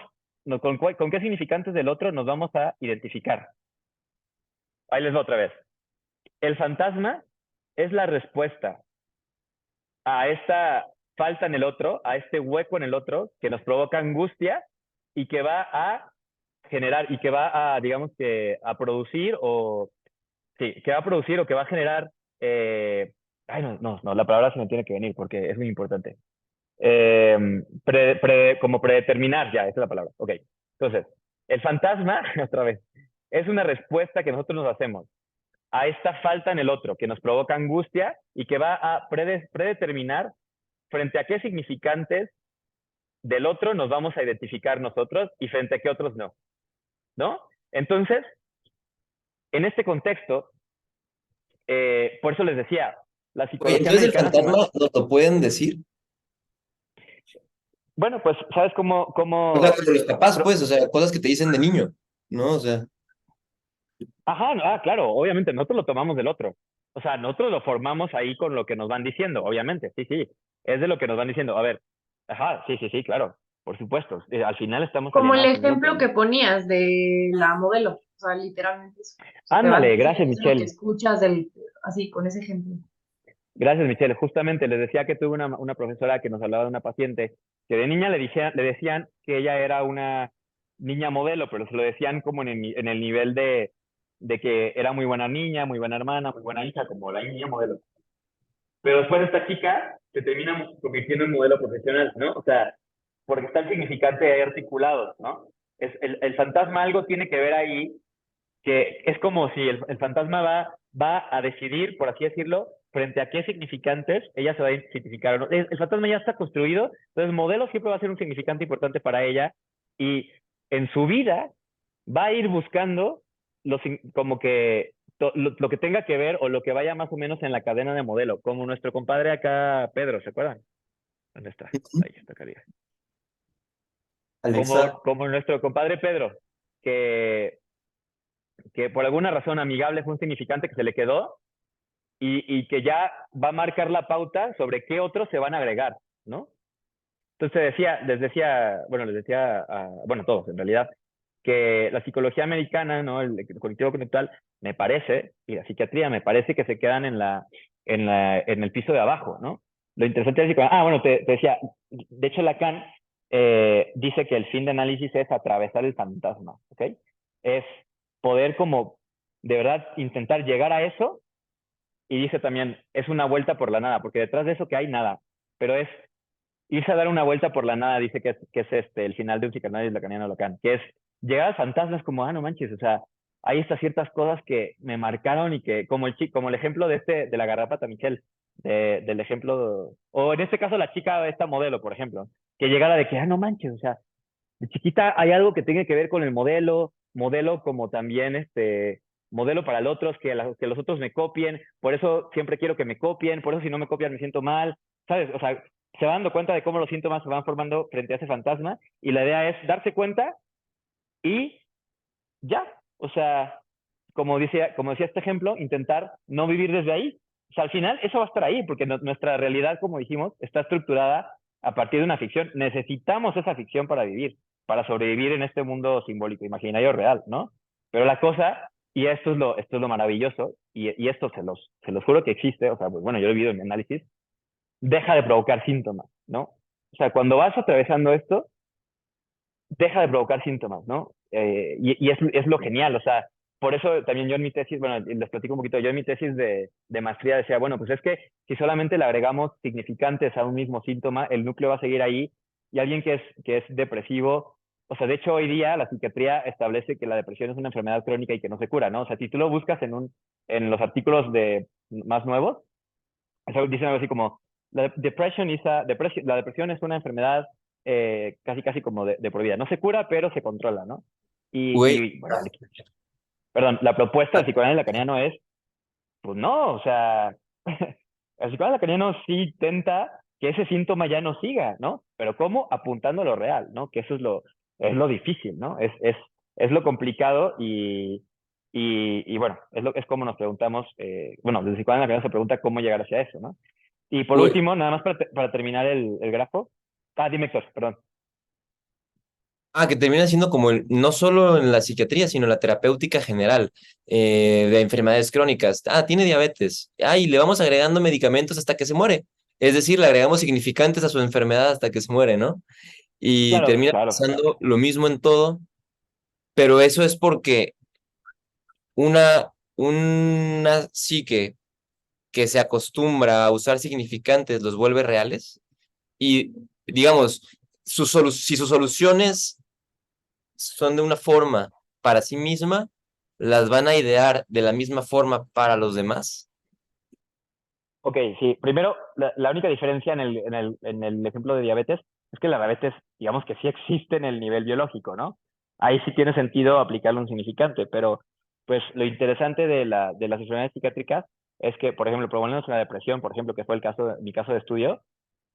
[SPEAKER 1] con qué significantes del otro nos vamos a identificar. Ahí les va otra vez. El fantasma es la respuesta a esta falta en el otro, a este hueco en el otro que nos provoca angustia y que va a generar y que va a, digamos que, a producir o, sí, que va a producir o que va a generar, ay, no, la palabra se me tiene que venir porque es muy importante. Como predeterminar, ya, esa es la palabra. Ok, entonces, el fantasma, otra vez, es una respuesta que nosotros nos hacemos a esta falta en el otro, que nos provoca angustia y que va a predeterminar frente a qué significantes del otro nos vamos a identificar nosotros y frente a qué otros no, ¿no? Entonces, en este contexto, por eso les decía, la
[SPEAKER 2] Oye,
[SPEAKER 1] psicología
[SPEAKER 2] entonces el
[SPEAKER 1] americana
[SPEAKER 2] fantasma nos lo pueden decir.
[SPEAKER 1] bueno, pues, ¿sabes cómo,
[SPEAKER 2] O sea, como los papás, pues, o sea, cosas que te dicen de niño, ¿no? O sea,
[SPEAKER 1] Ajá, claro, obviamente, nosotros lo tomamos del otro. O sea, nosotros lo formamos ahí con lo que nos van diciendo, obviamente, sí, es de lo que nos van diciendo. A ver, ajá, sí, claro, por supuesto. Al final estamos
[SPEAKER 6] Como el
[SPEAKER 1] alienados en el
[SPEAKER 6] ejemplo
[SPEAKER 1] otro.
[SPEAKER 6] que ponías de la modelo, o sea, literalmente eso. Se te va
[SPEAKER 1] Ándale,
[SPEAKER 6] diciendo
[SPEAKER 1] gracias,
[SPEAKER 6] es lo que
[SPEAKER 1] Michelle.
[SPEAKER 6] escuchas así, con ese ejemplo.
[SPEAKER 1] Gracias, Michelle. Justamente les decía que tuve una profesora que nos hablaba de una paciente que de niña le decían que ella era una niña modelo, pero se lo decían como en el nivel de que era muy buena niña, muy buena hermana, muy buena hija, como la niña modelo. Pero después esta chica se termina convirtiendo en modelo profesional, ¿no? O sea, porque está el significante ahí articulado, ¿no? El fantasma algo tiene que ver ahí, que es como si el fantasma va a decidir, por así decirlo, frente a qué significantes ella se va a identificar. ¿No? El fantasma ya está construido, entonces modelo siempre va a ser un significante importante para ella y en su vida va a ir buscando como que lo que tenga que ver o lo que vaya más o menos en la cadena de modelo, como nuestro compadre acá, Pedro, ¿se acuerdan? ¿Dónde está? Ahí está, calidad.
[SPEAKER 2] Alexa,
[SPEAKER 1] Como nuestro compadre Pedro, que, que por alguna razón amigable fue un significante que se le quedó y que ya va a marcar la pauta sobre qué otros se van a agregar, ¿no? Entonces les decía bueno, todos en realidad, que la psicología americana, ¿no? El cognitivo conductual, me parece, y la psiquiatría, me parece que se quedan en el piso de abajo, ¿no? Lo interesante es, bueno, te decía, de hecho Lacan dice que el fin de análisis es atravesar el fantasma, ¿ok? Es poder como, de verdad, intentar llegar a eso, y dice también, es una vuelta por la nada, porque detrás de eso que hay nada, pero es irse a dar una vuelta por la nada, dice que es el final de un psicoanálisis lacaniano Lacan, que es llegar al fantasma, es como, no manches, o sea, hay estas ciertas cosas que me marcaron y que, como el ejemplo de la garrapata, Michelle, del ejemplo, o en este caso la chica, esta modelo, por ejemplo, que llegara de que, no manches, o sea, de chiquita hay algo que tiene que ver con el modelo como también modelo para los otros, que los otros me copien, por eso siempre quiero que me copien, por eso si no me copian me siento mal, ¿sabes? O sea, se va dando cuenta de cómo los síntomas se van formando frente a ese fantasma y la idea es darse cuenta y ya, o sea, como decía este ejemplo, intentar no vivir desde ahí. O sea, al final eso va a estar ahí, porque nuestra realidad, como dijimos, está estructurada a partir de una ficción. Necesitamos esa ficción para vivir, para sobrevivir en este mundo simbólico, imaginario real, ¿no? Pero la cosa, y esto es lo maravilloso, y esto se los juro que existe, o sea, pues bueno, yo lo he vivido en mi análisis, deja de provocar síntomas, ¿no? O sea, cuando vas atravesando esto, deja de provocar síntomas, ¿no? Y es lo genial, o sea, por eso también yo en mi tesis, bueno, les platico un poquito, yo en mi tesis de maestría decía, bueno, pues es que si solamente le agregamos significantes a un mismo síntoma, el núcleo va a seguir ahí y alguien que es depresivo, o sea, de hecho hoy día la psiquiatría establece que la depresión es una enfermedad crónica y que no se cura, ¿no? O sea, si tú lo buscas en los artículos más nuevos, dicen algo así como, la depresión es una enfermedad casi como de por vida. No se cura, pero se controla, ¿no?
[SPEAKER 2] güey,
[SPEAKER 1] Bueno, perdón, la propuesta del psicoanálisis lacaniano es, pues no, o sea, el psicoanálisis lacaniano sí intenta que ese síntoma ya no siga, ¿no? Pero ¿cómo? Apuntando a lo real, ¿no? Que eso es lo difícil, ¿no? Es lo complicado y bueno, es como nos preguntamos, bueno, el psicoanálisis lacaniano se pregunta cómo llegar hacia eso, ¿no? Y por
[SPEAKER 2] güey,
[SPEAKER 1] último, nada más para terminar el grafo. Dime, Héctor, perdón.
[SPEAKER 2] Que termina siendo como no solo en la psiquiatría, sino en la terapéutica general de enfermedades crónicas. Tiene diabetes. Y le vamos agregando medicamentos hasta que se muere. Es decir, le agregamos significantes a su enfermedad hasta que se muere, ¿no? Y
[SPEAKER 1] Claro,
[SPEAKER 2] termina
[SPEAKER 1] claro.
[SPEAKER 2] pasando lo mismo en todo, pero eso es porque una psique que se acostumbra a usar significantes los vuelve reales y, digamos, si sus soluciones son de una forma para sí misma, las van a idear de la misma forma para los demás.
[SPEAKER 1] Ok, sí. Primero, la única diferencia en el ejemplo de diabetes es que la diabetes, digamos que sí existe en el nivel biológico, ¿no? Ahí sí tiene sentido aplicarle un significante, pero pues lo interesante de las enfermedades psiquiátricas es que, por ejemplo, probablemente la depresión, por ejemplo, que fue mi caso de estudio,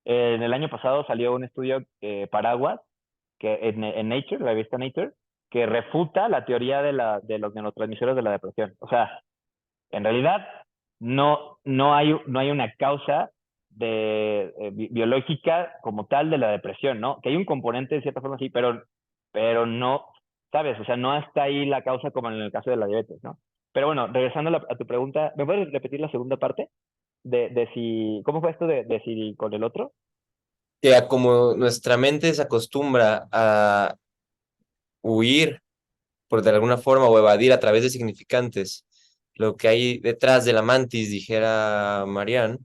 [SPEAKER 1] en el año pasado salió un estudio paraguas que en Nature, la revista Nature, que refuta la teoría de los neurotransmisores de la depresión. O sea, en realidad, no hay una causa biológica como tal de la depresión, ¿no? Que hay un componente de cierta forma sí, pero no, ¿sabes? O sea, no está ahí la causa como en el caso de la diabetes, ¿no? Pero bueno, regresando a tu pregunta, ¿me puedes repetir la segunda parte? De si, ¿cómo fue esto de si con el otro?
[SPEAKER 2] Que como nuestra mente se acostumbra a huir por de alguna forma o evadir a través de significantes lo que hay detrás de la mantis, dijera Marianne,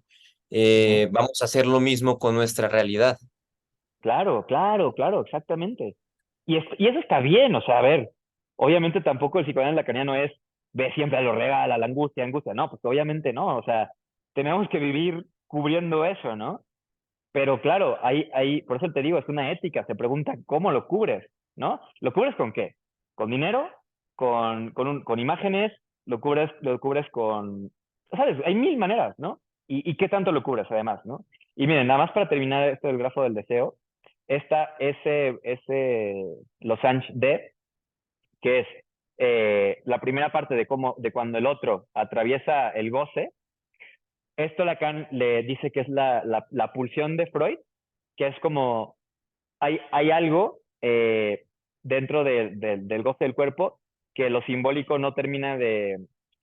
[SPEAKER 1] Ujú.
[SPEAKER 2] vamos a hacer lo mismo con nuestra realidad.
[SPEAKER 1] Claro, claro, claro, exactamente. Y eso está bien, o sea, a ver, obviamente tampoco el psicoanálisis lacaniano es ve siempre a lo real, a la angustia, angustia, no, pues obviamente no, o sea, tenemos que vivir cubriendo eso, ¿no? Pero claro, por eso te digo, es una ética, se pregunta cómo lo cubres, ¿no? ¿Lo cubres con qué? ¿Con dinero? ¿Con imágenes? ¿Lo cubres con, sabes? Hay mil maneras, ¿no? ¿Y qué tanto lo cubres además, ¿no? Y miren, nada más para terminar esto del grafo del deseo, ese Losange D, que es la primera parte de cuando el otro atraviesa el goce, esto Lacan le dice que es la pulsión de Freud, que es como hay algo dentro del goce del cuerpo que lo simbólico no termina o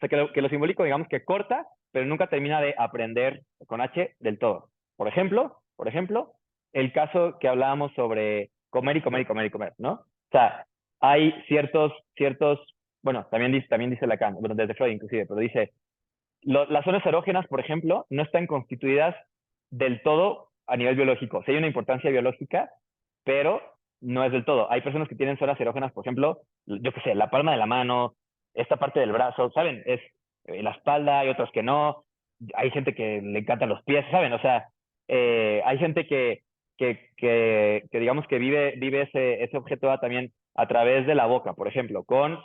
[SPEAKER 1] sea, que lo simbólico digamos que corta, pero nunca termina de aprender con H del todo. Por ejemplo, el caso que hablábamos sobre comer y comer y comer y comer, ¿no? O sea, hay ciertos, bueno, también dice Lacan, bueno, desde Freud inclusive, pero dice las zonas erógenas, por ejemplo, no están constituidas del todo a nivel biológico. Sí hay una importancia biológica, pero no es del todo. Hay personas que tienen zonas erógenas, por ejemplo, yo qué sé, la palma de la mano, esta parte del brazo, ¿saben? Es la espalda, hay otros que no. Hay gente que le encantan los pies, ¿saben? O sea, hay gente que digamos que vive ese objeto también a través de la boca, por ejemplo, con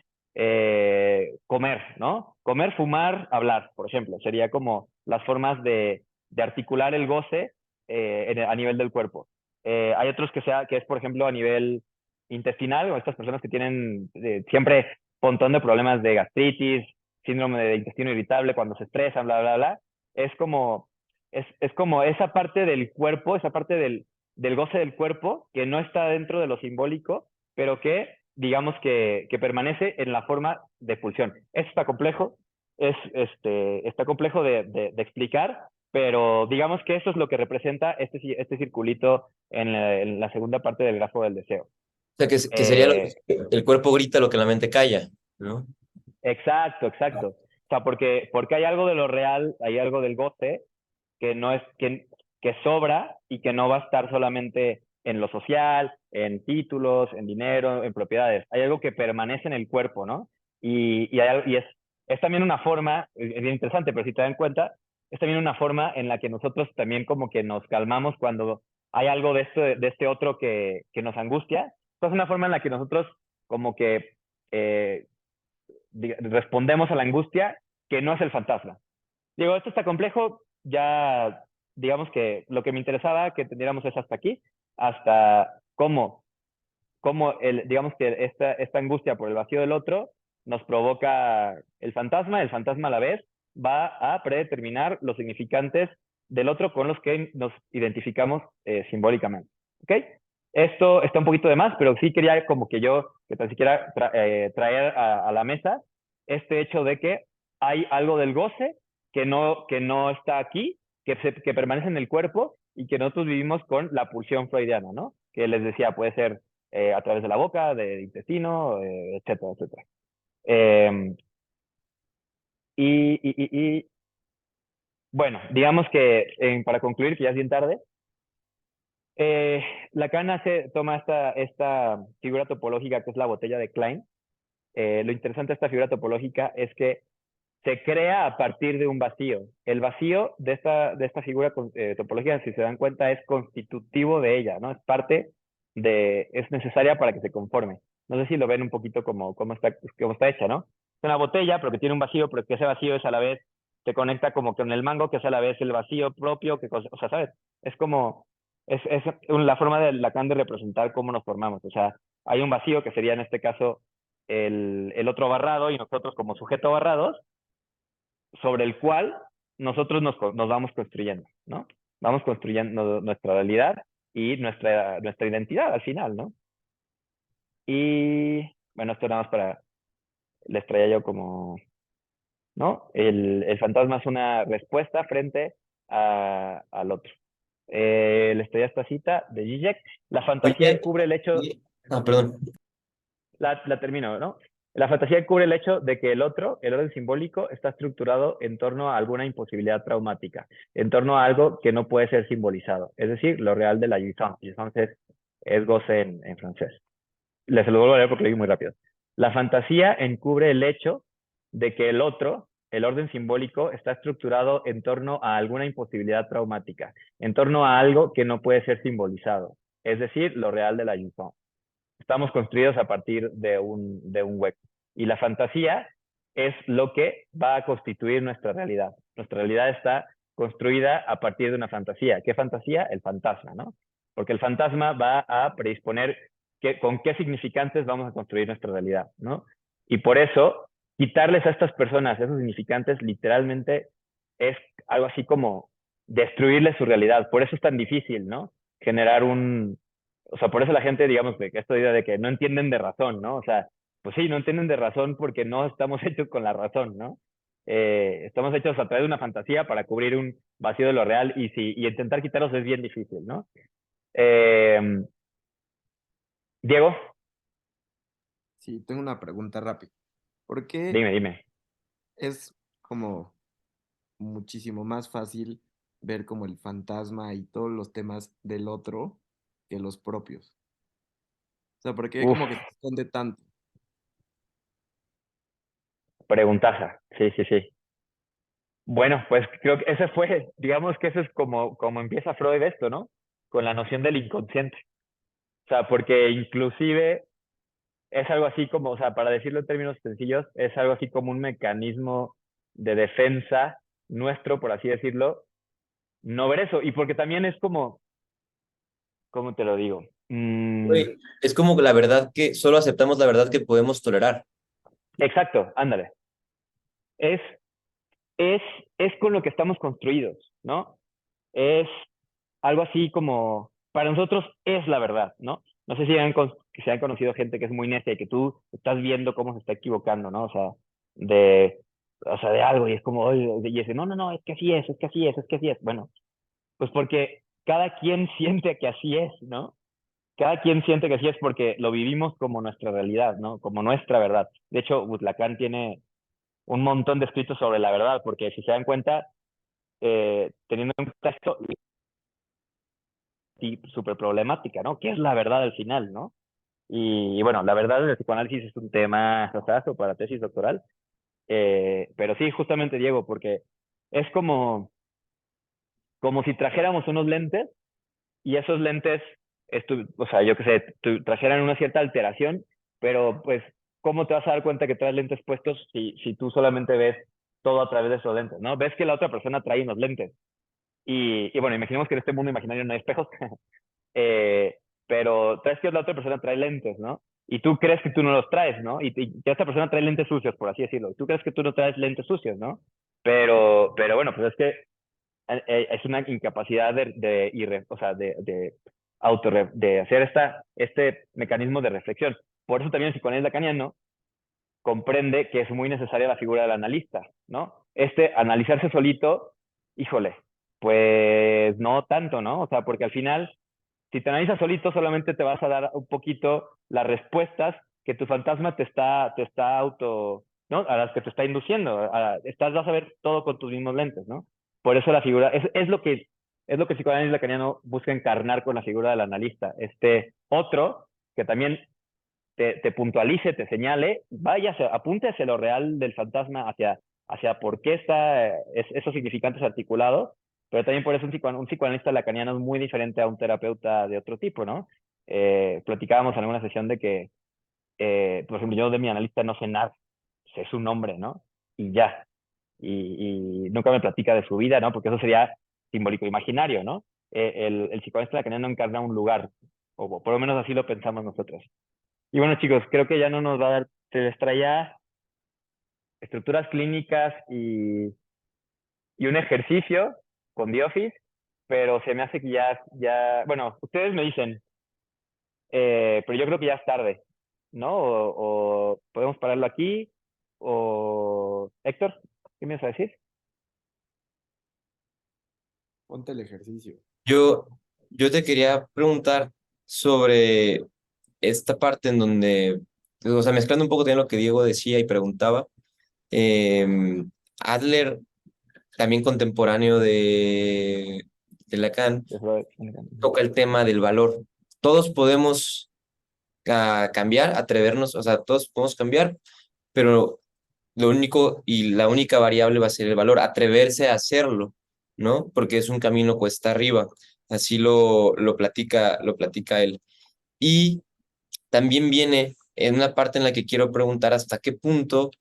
[SPEAKER 1] comer, ¿no? Comer, fumar, hablar, por ejemplo. Sería como las formas de articular el goce a nivel del cuerpo. Hay otros que es, por ejemplo, a nivel intestinal, o estas personas que tienen siempre un montón de problemas de gastritis, síndrome de intestino irritable cuando se estresan, bla, bla, bla. Es como, es como esa parte del cuerpo, esa parte del goce del cuerpo que no está dentro de lo simbólico, pero que digamos que permanece en la forma de pulsión. Esto está complejo de explicar, pero digamos que eso es lo que representa este circulito en la segunda parte del grafo del deseo.
[SPEAKER 2] O sea, que sería
[SPEAKER 1] Eh,
[SPEAKER 2] el cuerpo grita lo que la mente calla, ¿no?
[SPEAKER 1] exacto, exacto. O sea, porque hay algo de lo real, hay algo del goce que no es, que sobra y que no va a estar solamente en lo social, en títulos, en dinero, en propiedades. Hay algo que permanece en el cuerpo, ¿no? Y es también una forma, es bien interesante, pero si te dan cuenta, es también una forma en la que nosotros también como que nos calmamos cuando hay algo de este otro que nos angustia. Es una forma en la que nosotros como que eh, respondemos a la angustia que no es el fantasma. Digo, esto está complejo, ya digamos que lo que me interesaba que entendiéramos es hasta aquí, hasta cómo digamos que esta angustia por el vacío del otro nos provoca el fantasma a la vez va a predeterminar los significantes del otro con los que nos identificamos simbólicamente. ¿Ok? esto está un poquito de más, pero sí quería como que tan siquiera traer a la mesa este hecho de que hay algo del goce que no está aquí, que permanece en el cuerpo y que nosotros vivimos con la pulsión freudiana, ¿no? Que les decía, puede ser a través de la boca, del intestino, etcétera, etcétera. Eh, y bueno, digamos que para concluir, que ya es bien tarde, Lacan toma esta figura topológica que es la botella de Klein. Lo interesante de esta figura topológica es que se crea a partir de un vacío. El vacío de esta figura topológica, si se dan cuenta, es constitutivo de ella, ¿no? Es necesaria para que se conforme. No sé si lo ven un poquito cómo está hecha, ¿no? Es una botella, pero que tiene un vacío, pero que ese vacío es a la vez, se conecta como con el mango, que es a la vez el vacío propio, o sea, ¿sabes? Es como, es la forma de Lacan de representar cómo nos formamos. O sea, hay un vacío que sería en este caso el otro barrado y nosotros como sujeto barrados, sobre el cual nosotros nos vamos construyendo, ¿no? Vamos construyendo nuestra realidad y nuestra identidad al final, ¿no? Y bueno, esto nada más les traía yo como, ¿no? El fantasma es una respuesta frente al otro. Les traía esta cita de Zizek. La fantasía
[SPEAKER 2] Oye,
[SPEAKER 1] encubre el hecho,
[SPEAKER 2] perdón.
[SPEAKER 1] la termino, ¿no? La fantasía cubre el hecho de que el otro, el orden simbólico, está estructurado en torno a alguna imposibilidad traumática, en torno a algo que no puede ser simbolizado, es decir, lo real de la jouissance. Jouissance es goce en francés. Les lo vuelvo a leer porque lo digo muy rápido. La fantasía encubre el hecho de que el otro, el orden simbólico, está estructurado en torno a alguna imposibilidad traumática, en torno a algo que no puede ser simbolizado, es decir, lo real de la jouissance. Estamos construidos a partir de un hueco. Y la fantasía es lo que va a constituir nuestra realidad. Nuestra realidad está construida a partir de una fantasía. ¿Qué fantasía? El fantasma, ¿no? Porque el fantasma va a predisponer con qué significantes vamos a construir nuestra realidad, ¿no? Y por eso, quitarles a estas personas esos significantes literalmente es algo así como destruirles su realidad. Por eso es tan difícil, ¿no? Generar o sea, por eso la gente, digamos, que esta idea de que no entienden de razón, ¿no? O sea, pues sí, no entienden de razón porque no estamos hechos con la razón, ¿no? Estamos hechos a través de una fantasía para cubrir un vacío de lo real y intentar quitarlos es bien difícil, ¿no? Diego,
[SPEAKER 3] Sí, tengo una pregunta rápida. ¿Por qué
[SPEAKER 1] dime.
[SPEAKER 3] es como muchísimo más fácil ver como el fantasma y todos los temas del otro que los propios? O sea, ¿por qué
[SPEAKER 1] Uf,
[SPEAKER 3] como que se esconde tanto?
[SPEAKER 1] preguntaza. Sí. Bueno, pues creo que digamos que eso es como empieza Freud esto, ¿no? Con la noción del inconsciente. O sea, porque inclusive es algo así como, o sea, para decirlo en términos sencillos, es algo así como un mecanismo de defensa nuestro, por así decirlo, no ver eso. Y porque también es como, ¿cómo te lo digo?
[SPEAKER 2] Güey, es como la verdad que solo aceptamos la verdad que podemos tolerar.
[SPEAKER 1] Exacto, ándale. Es, es, es con lo que estamos construidos, ¿no? Es algo así como, para nosotros es la verdad, ¿no? No sé si se han conocido gente que es muy necia y que tú estás viendo cómo se está equivocando, ¿no? O sea, de algo y es como, oye, y dice, no, es que así es que así es que así es. Bueno, pues porque cada quien siente que así es, ¿no? Cada quien siente que así es porque lo vivimos como nuestra realidad, ¿no? Como nuestra verdad. De hecho, Lacan tiene un montón de escritos sobre la verdad, porque si se dan cuenta, teniendo en cuenta esto, y súper problemática, ¿no? ¿Qué es la verdad al final, no? Y bueno, la verdad del psicoanálisis es un tema rasazo para tesis doctoral, pero sí, justamente, Diego, porque es como si trajéramos unos lentes y esos lentes, o sea, yo qué sé, trajeran una cierta alteración, pero pues, ¿cómo te vas a dar cuenta que traes lentes puestos si tú solamente ves todo a través de esos lentes, ¿no? Ves que la otra persona trae unos lentes. Y bueno, imaginemos que en este mundo imaginario no hay espejos, pero traes que la otra persona trae lentes, ¿no? Y tú crees que tú no los traes, ¿no? Y que esta persona trae lentes sucios, por así decirlo. Tú crees que tú no traes lentes sucios, ¿no? Pero bueno, pues es que es una incapacidad o sea, de hacer este mecanismo de reflexión. Por eso también el psicoanálisis lacaniano comprende que es muy necesaria la figura del analista, ¿no? Analizarse solito, híjole, pues no tanto, ¿no? O sea, porque al final, si te analizas solito, solamente te vas a dar un poquito las respuestas que tu fantasma te está ¿no? A las que te está induciendo. Vas a ver todo con tus mismos lentes, ¿no? Por eso la figura, es lo que el psicoanálisis lacaniano busca encarnar con la figura del analista. Otro, que también te puntualice, te señale, apunte hacia lo real del fantasma, hacia por qué está esos significantes articulados, pero también por eso un psicoanalista lacaniano es muy diferente a un terapeuta de otro tipo, ¿no? Platicábamos en alguna sesión de que, por ejemplo, yo de mi analista no sé nada, sé su nombre, ¿no? Y ya. Y nunca me platica de su vida, ¿no? Porque eso sería simbólico imaginario, ¿no? El psicoanalista lacaniano encarna un lugar, o por lo menos así lo pensamos nosotros. Y bueno, chicos, creo que ya no nos va a dar, se les traía estructuras clínicas y un ejercicio con The Office, pero se me hace que bueno, ustedes me dicen, pero yo creo que ya es tarde, ¿no? O podemos pararlo aquí, o Héctor, ¿qué me vas a decir?
[SPEAKER 3] Ponte el ejercicio.
[SPEAKER 2] Yo te quería preguntar sobre esta parte en donde, o sea, mezclando un poco también lo que Diego decía y preguntaba, Adler, también contemporáneo de Lacan, toca el tema del valor. Todos podemos cambiar, atrevernos, o sea, todos podemos cambiar, pero lo único y la única variable va a ser el valor, atreverse a hacerlo, ¿no? Porque es un camino cuesta arriba, así lo platica él. Y también viene en una parte en la que quiero preguntar hasta qué punto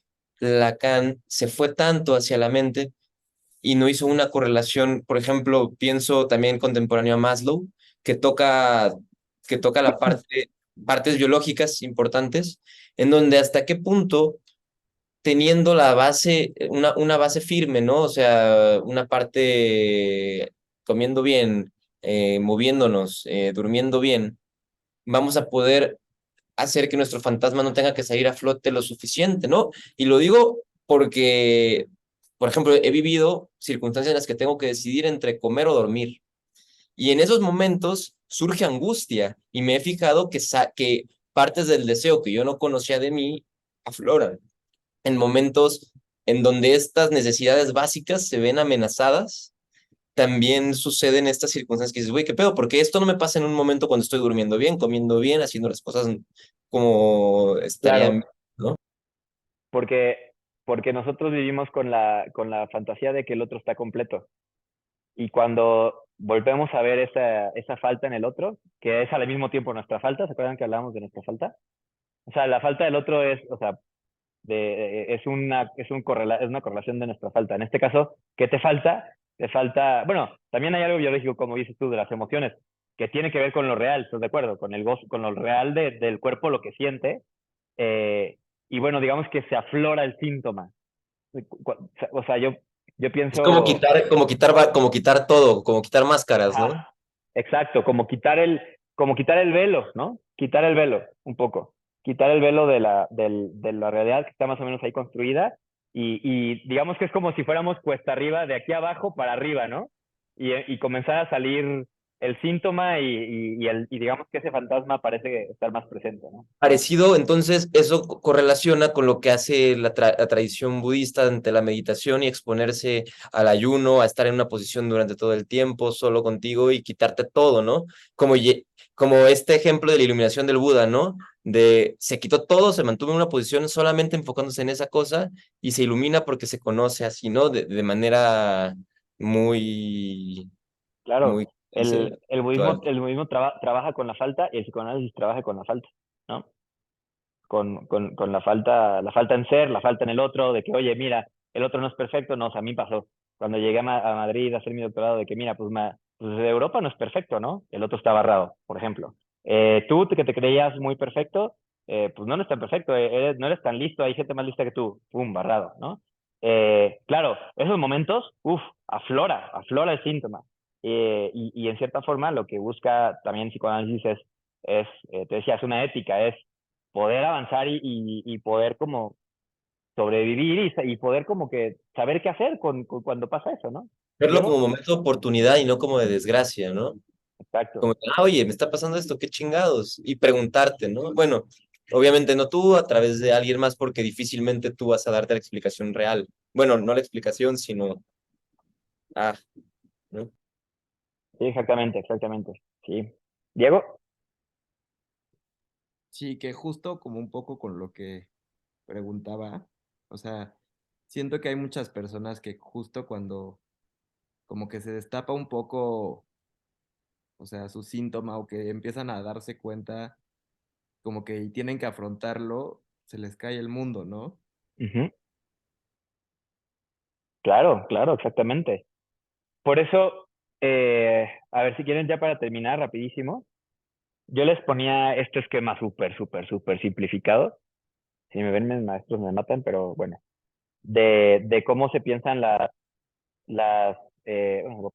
[SPEAKER 2] Lacan se fue tanto hacia la mente y no hizo una correlación, por ejemplo, pienso también contemporáneo a Maslow, que toca, que toca partes biológicas importantes, en donde hasta qué punto teniendo la base, una base firme, ¿no? O sea, una parte comiendo bien, moviéndonos, durmiendo bien, vamos a poder hacer que nuestro fantasma no tenga que salir a flote lo suficiente, ¿no? Y lo digo porque, por ejemplo, he vivido circunstancias en las que tengo que decidir entre comer o dormir. Y en esos momentos surge angustia y me he fijado que partes del deseo que yo no conocía de mí afloran en momentos en donde estas necesidades básicas se ven amenazadas. También suceden estas circunstancias que dices, güey, ¿qué pedo? Porque esto no me pasa en un momento cuando estoy durmiendo bien, comiendo bien, haciendo las cosas como estarían,
[SPEAKER 1] Claro,
[SPEAKER 2] ¿no?
[SPEAKER 1] porque, porque nosotros vivimos con la fantasía de que el otro está completo. Y cuando volvemos a ver esa falta en el otro, que es al mismo tiempo nuestra falta, ¿se acuerdan que hablábamos de nuestra falta? O sea, la falta del otro es, o sea, es una correlación de nuestra falta. En este caso, ¿qué te falta? Te falta, bueno, también hay algo biológico, como dices tú, de las emociones, que tiene que ver con lo real, ¿estás de acuerdo? Con el gozo, con lo real del cuerpo, lo que siente. eh, y bueno, digamos que se aflora el síntoma. O sea, yo
[SPEAKER 2] Es como
[SPEAKER 1] pienso,
[SPEAKER 2] quitar, como quitar todo, como quitar máscaras, ¿no?
[SPEAKER 1] ajá, exacto, como quitar el velo, ¿no? Quitar el velo, un poco. Quitar el velo de la realidad que está más o menos ahí construida. Y digamos que es como si fuéramos cuesta arriba, de aquí abajo para arriba, ¿no? Y comenzar a salir el síntoma y digamos que ese fantasma parece estar más presente, ¿no?
[SPEAKER 2] Parecido, entonces, eso correlaciona con lo que hace la tradición budista ante la meditación y exponerse al ayuno, a estar en una posición durante todo el tiempo, solo contigo y quitarte todo, ¿no? Como este ejemplo de la iluminación del Buda, ¿no? Se quitó todo, se mantuvo en una posición solamente enfocándose en esa cosa y se ilumina porque se conoce así, ¿no? De manera muy,
[SPEAKER 1] Claro,
[SPEAKER 2] muy, dice,
[SPEAKER 1] el budismo,
[SPEAKER 2] actual.
[SPEAKER 1] el budismo trabaja con la falta y el psicoanálisis trabaja con la falta, ¿no? Con la falta en ser, la falta en el otro, de que, oye, mira, el otro no es perfecto, no, o sea, a mí pasó. Cuando llegué a Madrid a hacer mi doctorado, de que, mira, pues de Europa no es perfecto, ¿no? El otro está barrado, por ejemplo. Tú, que te creías muy perfecto, pues no eres tan perfecto, no eres tan listo, hay gente más lista que tú, pum, barrado, ¿no? Claro, esos momentos, aflora el síntoma. y en cierta forma lo que busca también psicoanálisis te decía, es una ética, es poder avanzar y poder como sobrevivir y poder como que saber qué hacer cuando pasa eso, ¿no?
[SPEAKER 2] Verlo como
[SPEAKER 1] Diego,
[SPEAKER 2] momento de oportunidad y no como de desgracia, ¿no?
[SPEAKER 1] exacto.
[SPEAKER 2] Como, oye, me está pasando esto, qué chingados. Y preguntarte, ¿no? Bueno, obviamente no tú, a través de alguien más, porque difícilmente tú vas a darte la explicación real. Bueno, no la explicación, sino, ¿no?
[SPEAKER 1] Sí, exactamente, exactamente. Sí. Diego,
[SPEAKER 3] Sí, que justo como un poco con lo que preguntaba, o sea, siento que hay muchas personas que justo cuando como que se destapa un poco, o sea, su síntoma o que empiezan a darse cuenta como que tienen que afrontarlo, se les cae el mundo, ¿no?
[SPEAKER 1] ujú, claro, claro, exactamente. Por eso, a ver si quieren ya para terminar rapidísimo, yo les ponía este esquema súper, súper, súper simplificado. Si me ven mis maestros me matan, pero bueno, de cómo se piensan las bueno,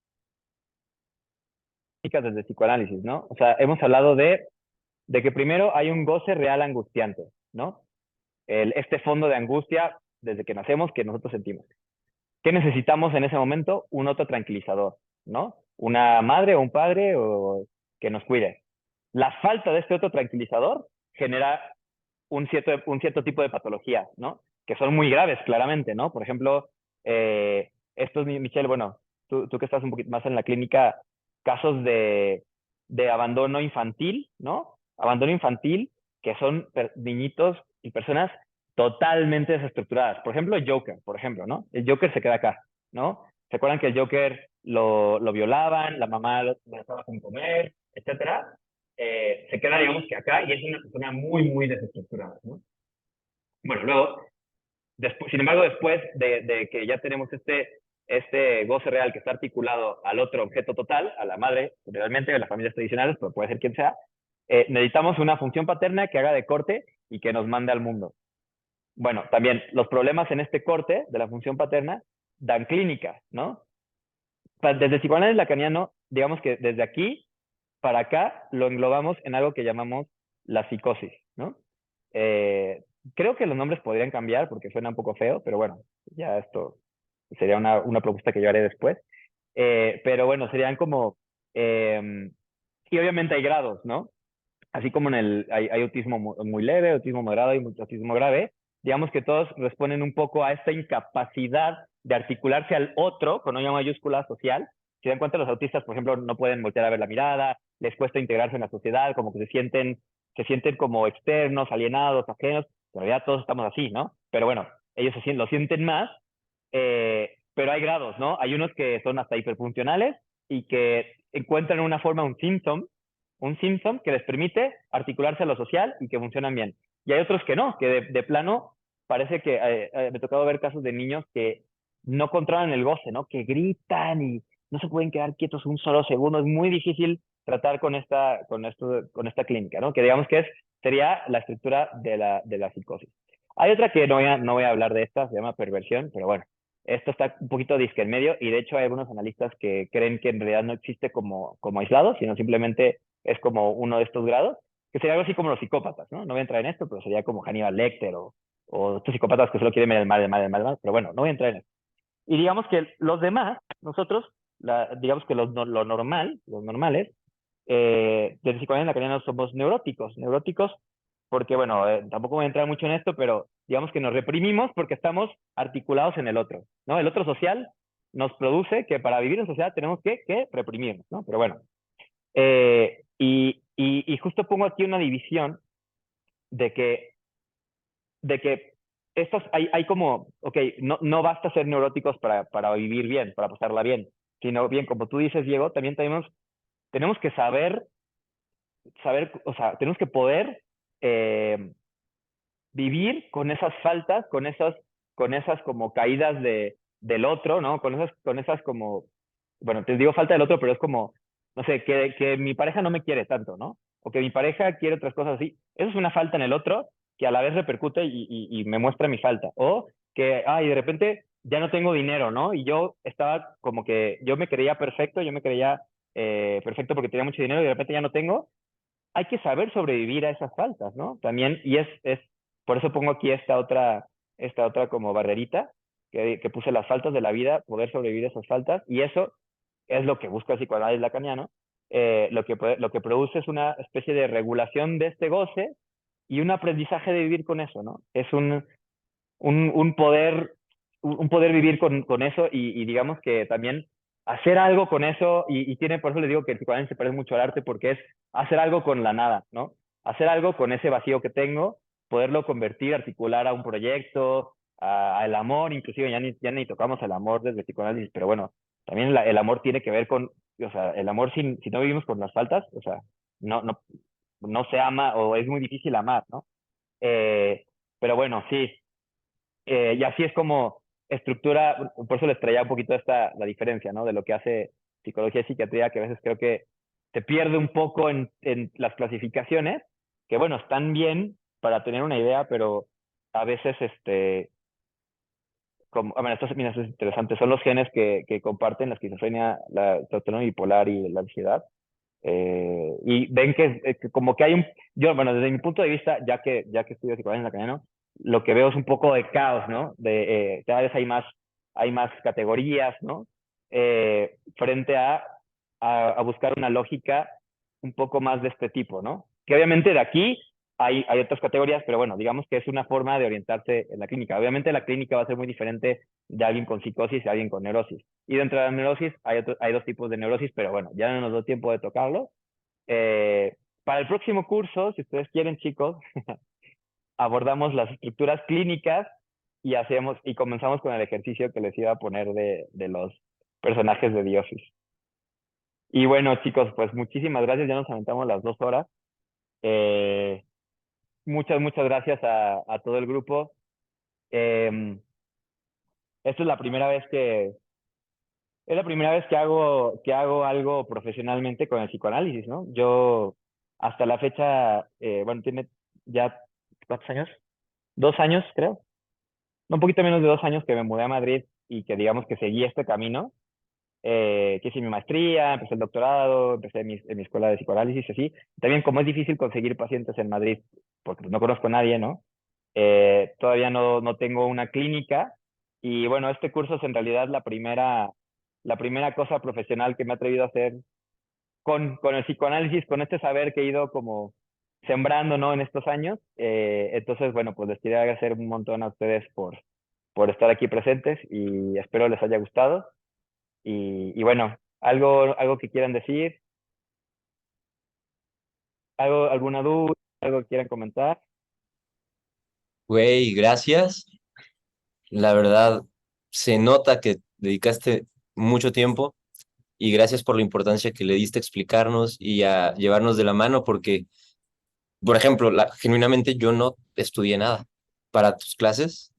[SPEAKER 1] técnicas desde psicoanálisis, ¿no? O sea, hemos hablado de que primero hay un goce real angustiante, ¿no? Este fondo de angustia desde que nacemos que nosotros sentimos. ¿Qué necesitamos en ese momento? Un otro tranquilizador, ¿no? Una madre o un padre o que nos cuide. La falta de este otro tranquilizador genera un cierto tipo de patologías, ¿no? Que son muy graves, claramente, ¿no? Por ejemplo, estos, Michelle, bueno, tú que estás un poquito más en la clínica, casos de abandono infantil, ¿no? Abandono infantil, que son niñitos y personas totalmente desestructuradas. Por ejemplo, Joker, por ejemplo, ¿no? El Joker se queda acá, ¿no? ¿Se acuerdan que el Joker lo violaban, la mamá lo dejaba sin comer, etcétera? Se queda, digamos que acá, y es una persona muy, muy desestructurada, ¿no? Bueno, luego, sin embargo, después de que ya tenemos este goce real que está articulado al otro objeto total, a la madre, generalmente, en las familias tradicionales, pero puede ser quien sea, necesitamos una función paterna que haga de corte y que nos mande al mundo. Bueno, también los problemas en este corte de la función paterna dan clínica, ¿no? Desde el psicoanálisis lacaniano, digamos que desde aquí para acá lo englobamos en algo que llamamos la psicosis, ¿no? Eh, Creo que los nombres podrían cambiar porque suena un poco feo, pero bueno, ya esto sería una propuesta que yo haré después. Pero bueno, serían como, y obviamente hay grados, ¿no? Así como hay autismo muy leve, autismo moderado y autismo grave, digamos que todos responden un poco a esta incapacidad de articularse al otro, con una mayúscula social. Si dan cuenta, los autistas, por ejemplo, no pueden voltear a ver la mirada, les cuesta integrarse en la sociedad, como que se sienten como externos, alienados, ajenos. En realidad todos estamos así, ¿no? Pero bueno, ellos lo sienten más, pero hay grados, ¿no? Hay unos que son hasta hiperfuncionales y que encuentran una forma, un síntoma que les permite articularse a lo social y que funcionan bien. Y hay otros que no, que de plano parece que me ha tocado ver casos de niños que no controlan el goce, ¿no? Que gritan y no se pueden quedar quietos un solo segundo. Es muy difícil tratar con esta clínica, ¿no? Que digamos que sería la estructura de la psicosis. Hay otra que no voy a hablar de esta, se llama perversión, pero bueno, esto está un poquito disque en medio y de hecho hay algunos analistas que creen que en realidad no existe como aislado, sino simplemente es como uno de estos grados, que sería algo así como los psicópatas, ¿no? No voy a entrar en esto, pero sería como Hannibal Lecter o estos psicópatas que solo quieren ver el mal, el mal, el mal, el mal, pero bueno, no voy a entrar en esto. Y digamos que los demás, nosotros, digamos que lo normal, los normales, del psicoanálisis lacaniano somos neuróticos porque, bueno, tampoco voy a entrar mucho en esto, pero digamos que nos reprimimos porque estamos articulados en el otro, ¿no? El otro social nos produce que para vivir en sociedad tenemos que reprimirnos, ¿no? Pero bueno, y justo pongo aquí una división de que hay como, ok, no basta ser neuróticos para vivir bien, para pasarla bien, sino bien, como tú dices, Diego, también tenemos que saber, o sea, tenemos que poder eh, vivir con esas faltas, con esas como caídas del otro, ¿no? Con esas como, bueno, te digo falta del otro, pero es como, no sé, que mi pareja no me quiere tanto, ¿no? O que mi pareja quiere otras cosas así. Eso es una falta en el otro que a la vez repercute y me muestra mi falta. O que, ay, de repente ya no tengo dinero, ¿no? Y yo estaba como que, yo me creía perfecto, yo me creía perfecto porque tenía mucho dinero y de repente ya no tengo. Hay que saber sobrevivir a esas faltas, ¿no? También, y por eso pongo aquí esta otra como barrerita, que puse las faltas de la vida, poder sobrevivir a esas faltas, y eso es lo que busca el psicoanálisis lacaniano. Lo que produce es una especie de regulación de este goce y un aprendizaje de vivir con eso, ¿no? Es un poder vivir con eso y digamos que también hacer algo con eso, por eso les digo que el psicoanálisis se parece mucho al arte, porque es hacer algo con la nada, ¿no? Hacer algo con ese vacío que tengo, poderlo convertir, articular a un proyecto, al amor, inclusive ya ni tocamos el amor desde el psicoanálisis, pero bueno, también el amor tiene que ver o sea, el amor si no vivimos con las faltas, o sea, no se ama o es muy difícil amar, ¿no? Pero bueno, sí, y así es como estructura, por eso les traía un poquito la diferencia, ¿no? De lo que hace psicología y psiquiatría, que a veces creo que se pierde un poco en las clasificaciones, que bueno, están bien para tener una idea, pero a veces, bueno, esto es interesante, son los genes que comparten la esquizofrenia, el trastorno bipolar y la ansiedad. Y ven que como que bueno, desde mi punto de vista, ya que estudio psicología lacaniano, lo que veo es un poco de caos, ¿no? Cada vez hay más categorías, ¿no? Frente a buscar una lógica un poco más de este tipo, ¿no? Que obviamente de aquí hay otras categorías, pero bueno, digamos que es una forma de orientarse en la clínica. Obviamente la clínica va a ser muy diferente de alguien con psicosis y alguien con neurosis. Y dentro de la neurosis hay dos tipos de neurosis, pero bueno, ya no nos da tiempo de tocarlo. Para el próximo curso, si ustedes quieren, chicos, abordamos las estructuras clínicas y comenzamos con el ejercicio que les iba a poner de los personajes de Diosis. Y bueno, chicos, pues muchísimas gracias. Ya nos aventamos las 2 horas. Muchas gracias a todo el grupo. Esta es la primera vez que hago algo profesionalmente con el psicoanálisis, ¿no? Yo hasta la fecha, bueno, tiene ya, ¿cuántos años? 2 años, creo. Un poquito menos de 2 años que me mudé a Madrid y que digamos que seguí este camino, que hice mi maestría, empecé el doctorado, empecé en mi escuela de psicoanálisis y así. También como es difícil conseguir pacientes en Madrid, porque no conozco a nadie, ¿no? Todavía no tengo una clínica y bueno, este curso es en realidad la primera cosa profesional que me he atrevido a hacer con el psicoanálisis, con este saber que he ido como sembrando, ¿no? En estos años. Entonces, bueno, pues les quería agradecer un montón a ustedes por estar aquí presentes y espero les haya gustado. Y bueno, algo que quieran decir, alguna duda, algo que quieran comentar.
[SPEAKER 2] Güey, gracias. La verdad, se nota que dedicaste mucho tiempo y gracias por la importancia que le diste a explicarnos y a llevarnos de la mano, porque, por ejemplo, genuinamente yo no estudié nada para tus clases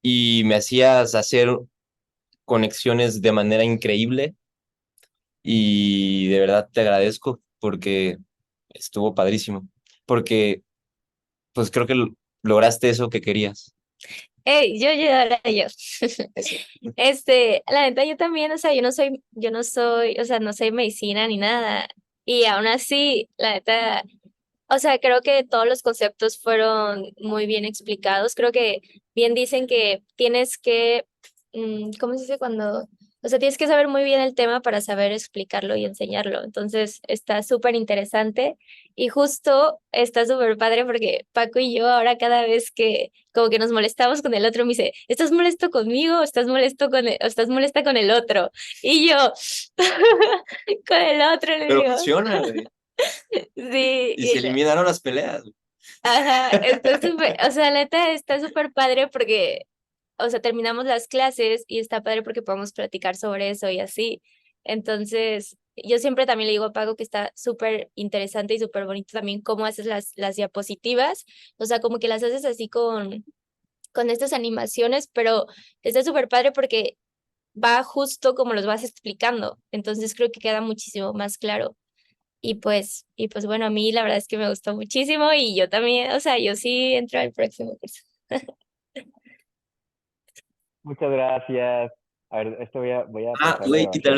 [SPEAKER 2] y me hacías hacer conexiones de manera increíble y de verdad te agradezco porque estuvo padrísimo, porque pues creo que lograste eso que querías.
[SPEAKER 7] Ahora yo. La neta, yo también, o sea, yo no soy, o sea, no soy medicina ni nada. Y aún así, la neta, o sea, creo que todos los conceptos fueron muy bien explicados. Creo que bien dicen que tienes que, ¿cómo se dice cuando? O sea, tienes que saber muy bien el tema para saber explicarlo y enseñarlo. Entonces, está súper interesante y justo está súper padre porque Paco y yo ahora cada vez que como que nos molestamos con el otro, me dice, ¿estás molesto conmigo o estás molesto o estás molesta con el otro? Y yo, con el otro le
[SPEAKER 2] Pero
[SPEAKER 7] digo,
[SPEAKER 2] funciona, güey.
[SPEAKER 7] sí.
[SPEAKER 2] Y se eliminaron las peleas.
[SPEAKER 7] Ajá, está súper, o sea, la neta está súper padre porque, o sea, terminamos las clases y está padre porque podemos platicar sobre eso y así. Entonces, yo siempre también le digo a Paco que está súper interesante y súper bonito también cómo haces las diapositivas, o sea, como que las haces así con estas animaciones, pero está súper padre porque va justo como los vas explicando, entonces creo que queda muchísimo más claro. Y pues bueno, a mí la verdad es que me gustó muchísimo y yo también, o sea, yo sí entro al próximo curso.
[SPEAKER 1] Muchas gracias. A ver, esto voy a
[SPEAKER 2] Ah,
[SPEAKER 1] pasar la
[SPEAKER 2] güey, y tal
[SPEAKER 1] grabación.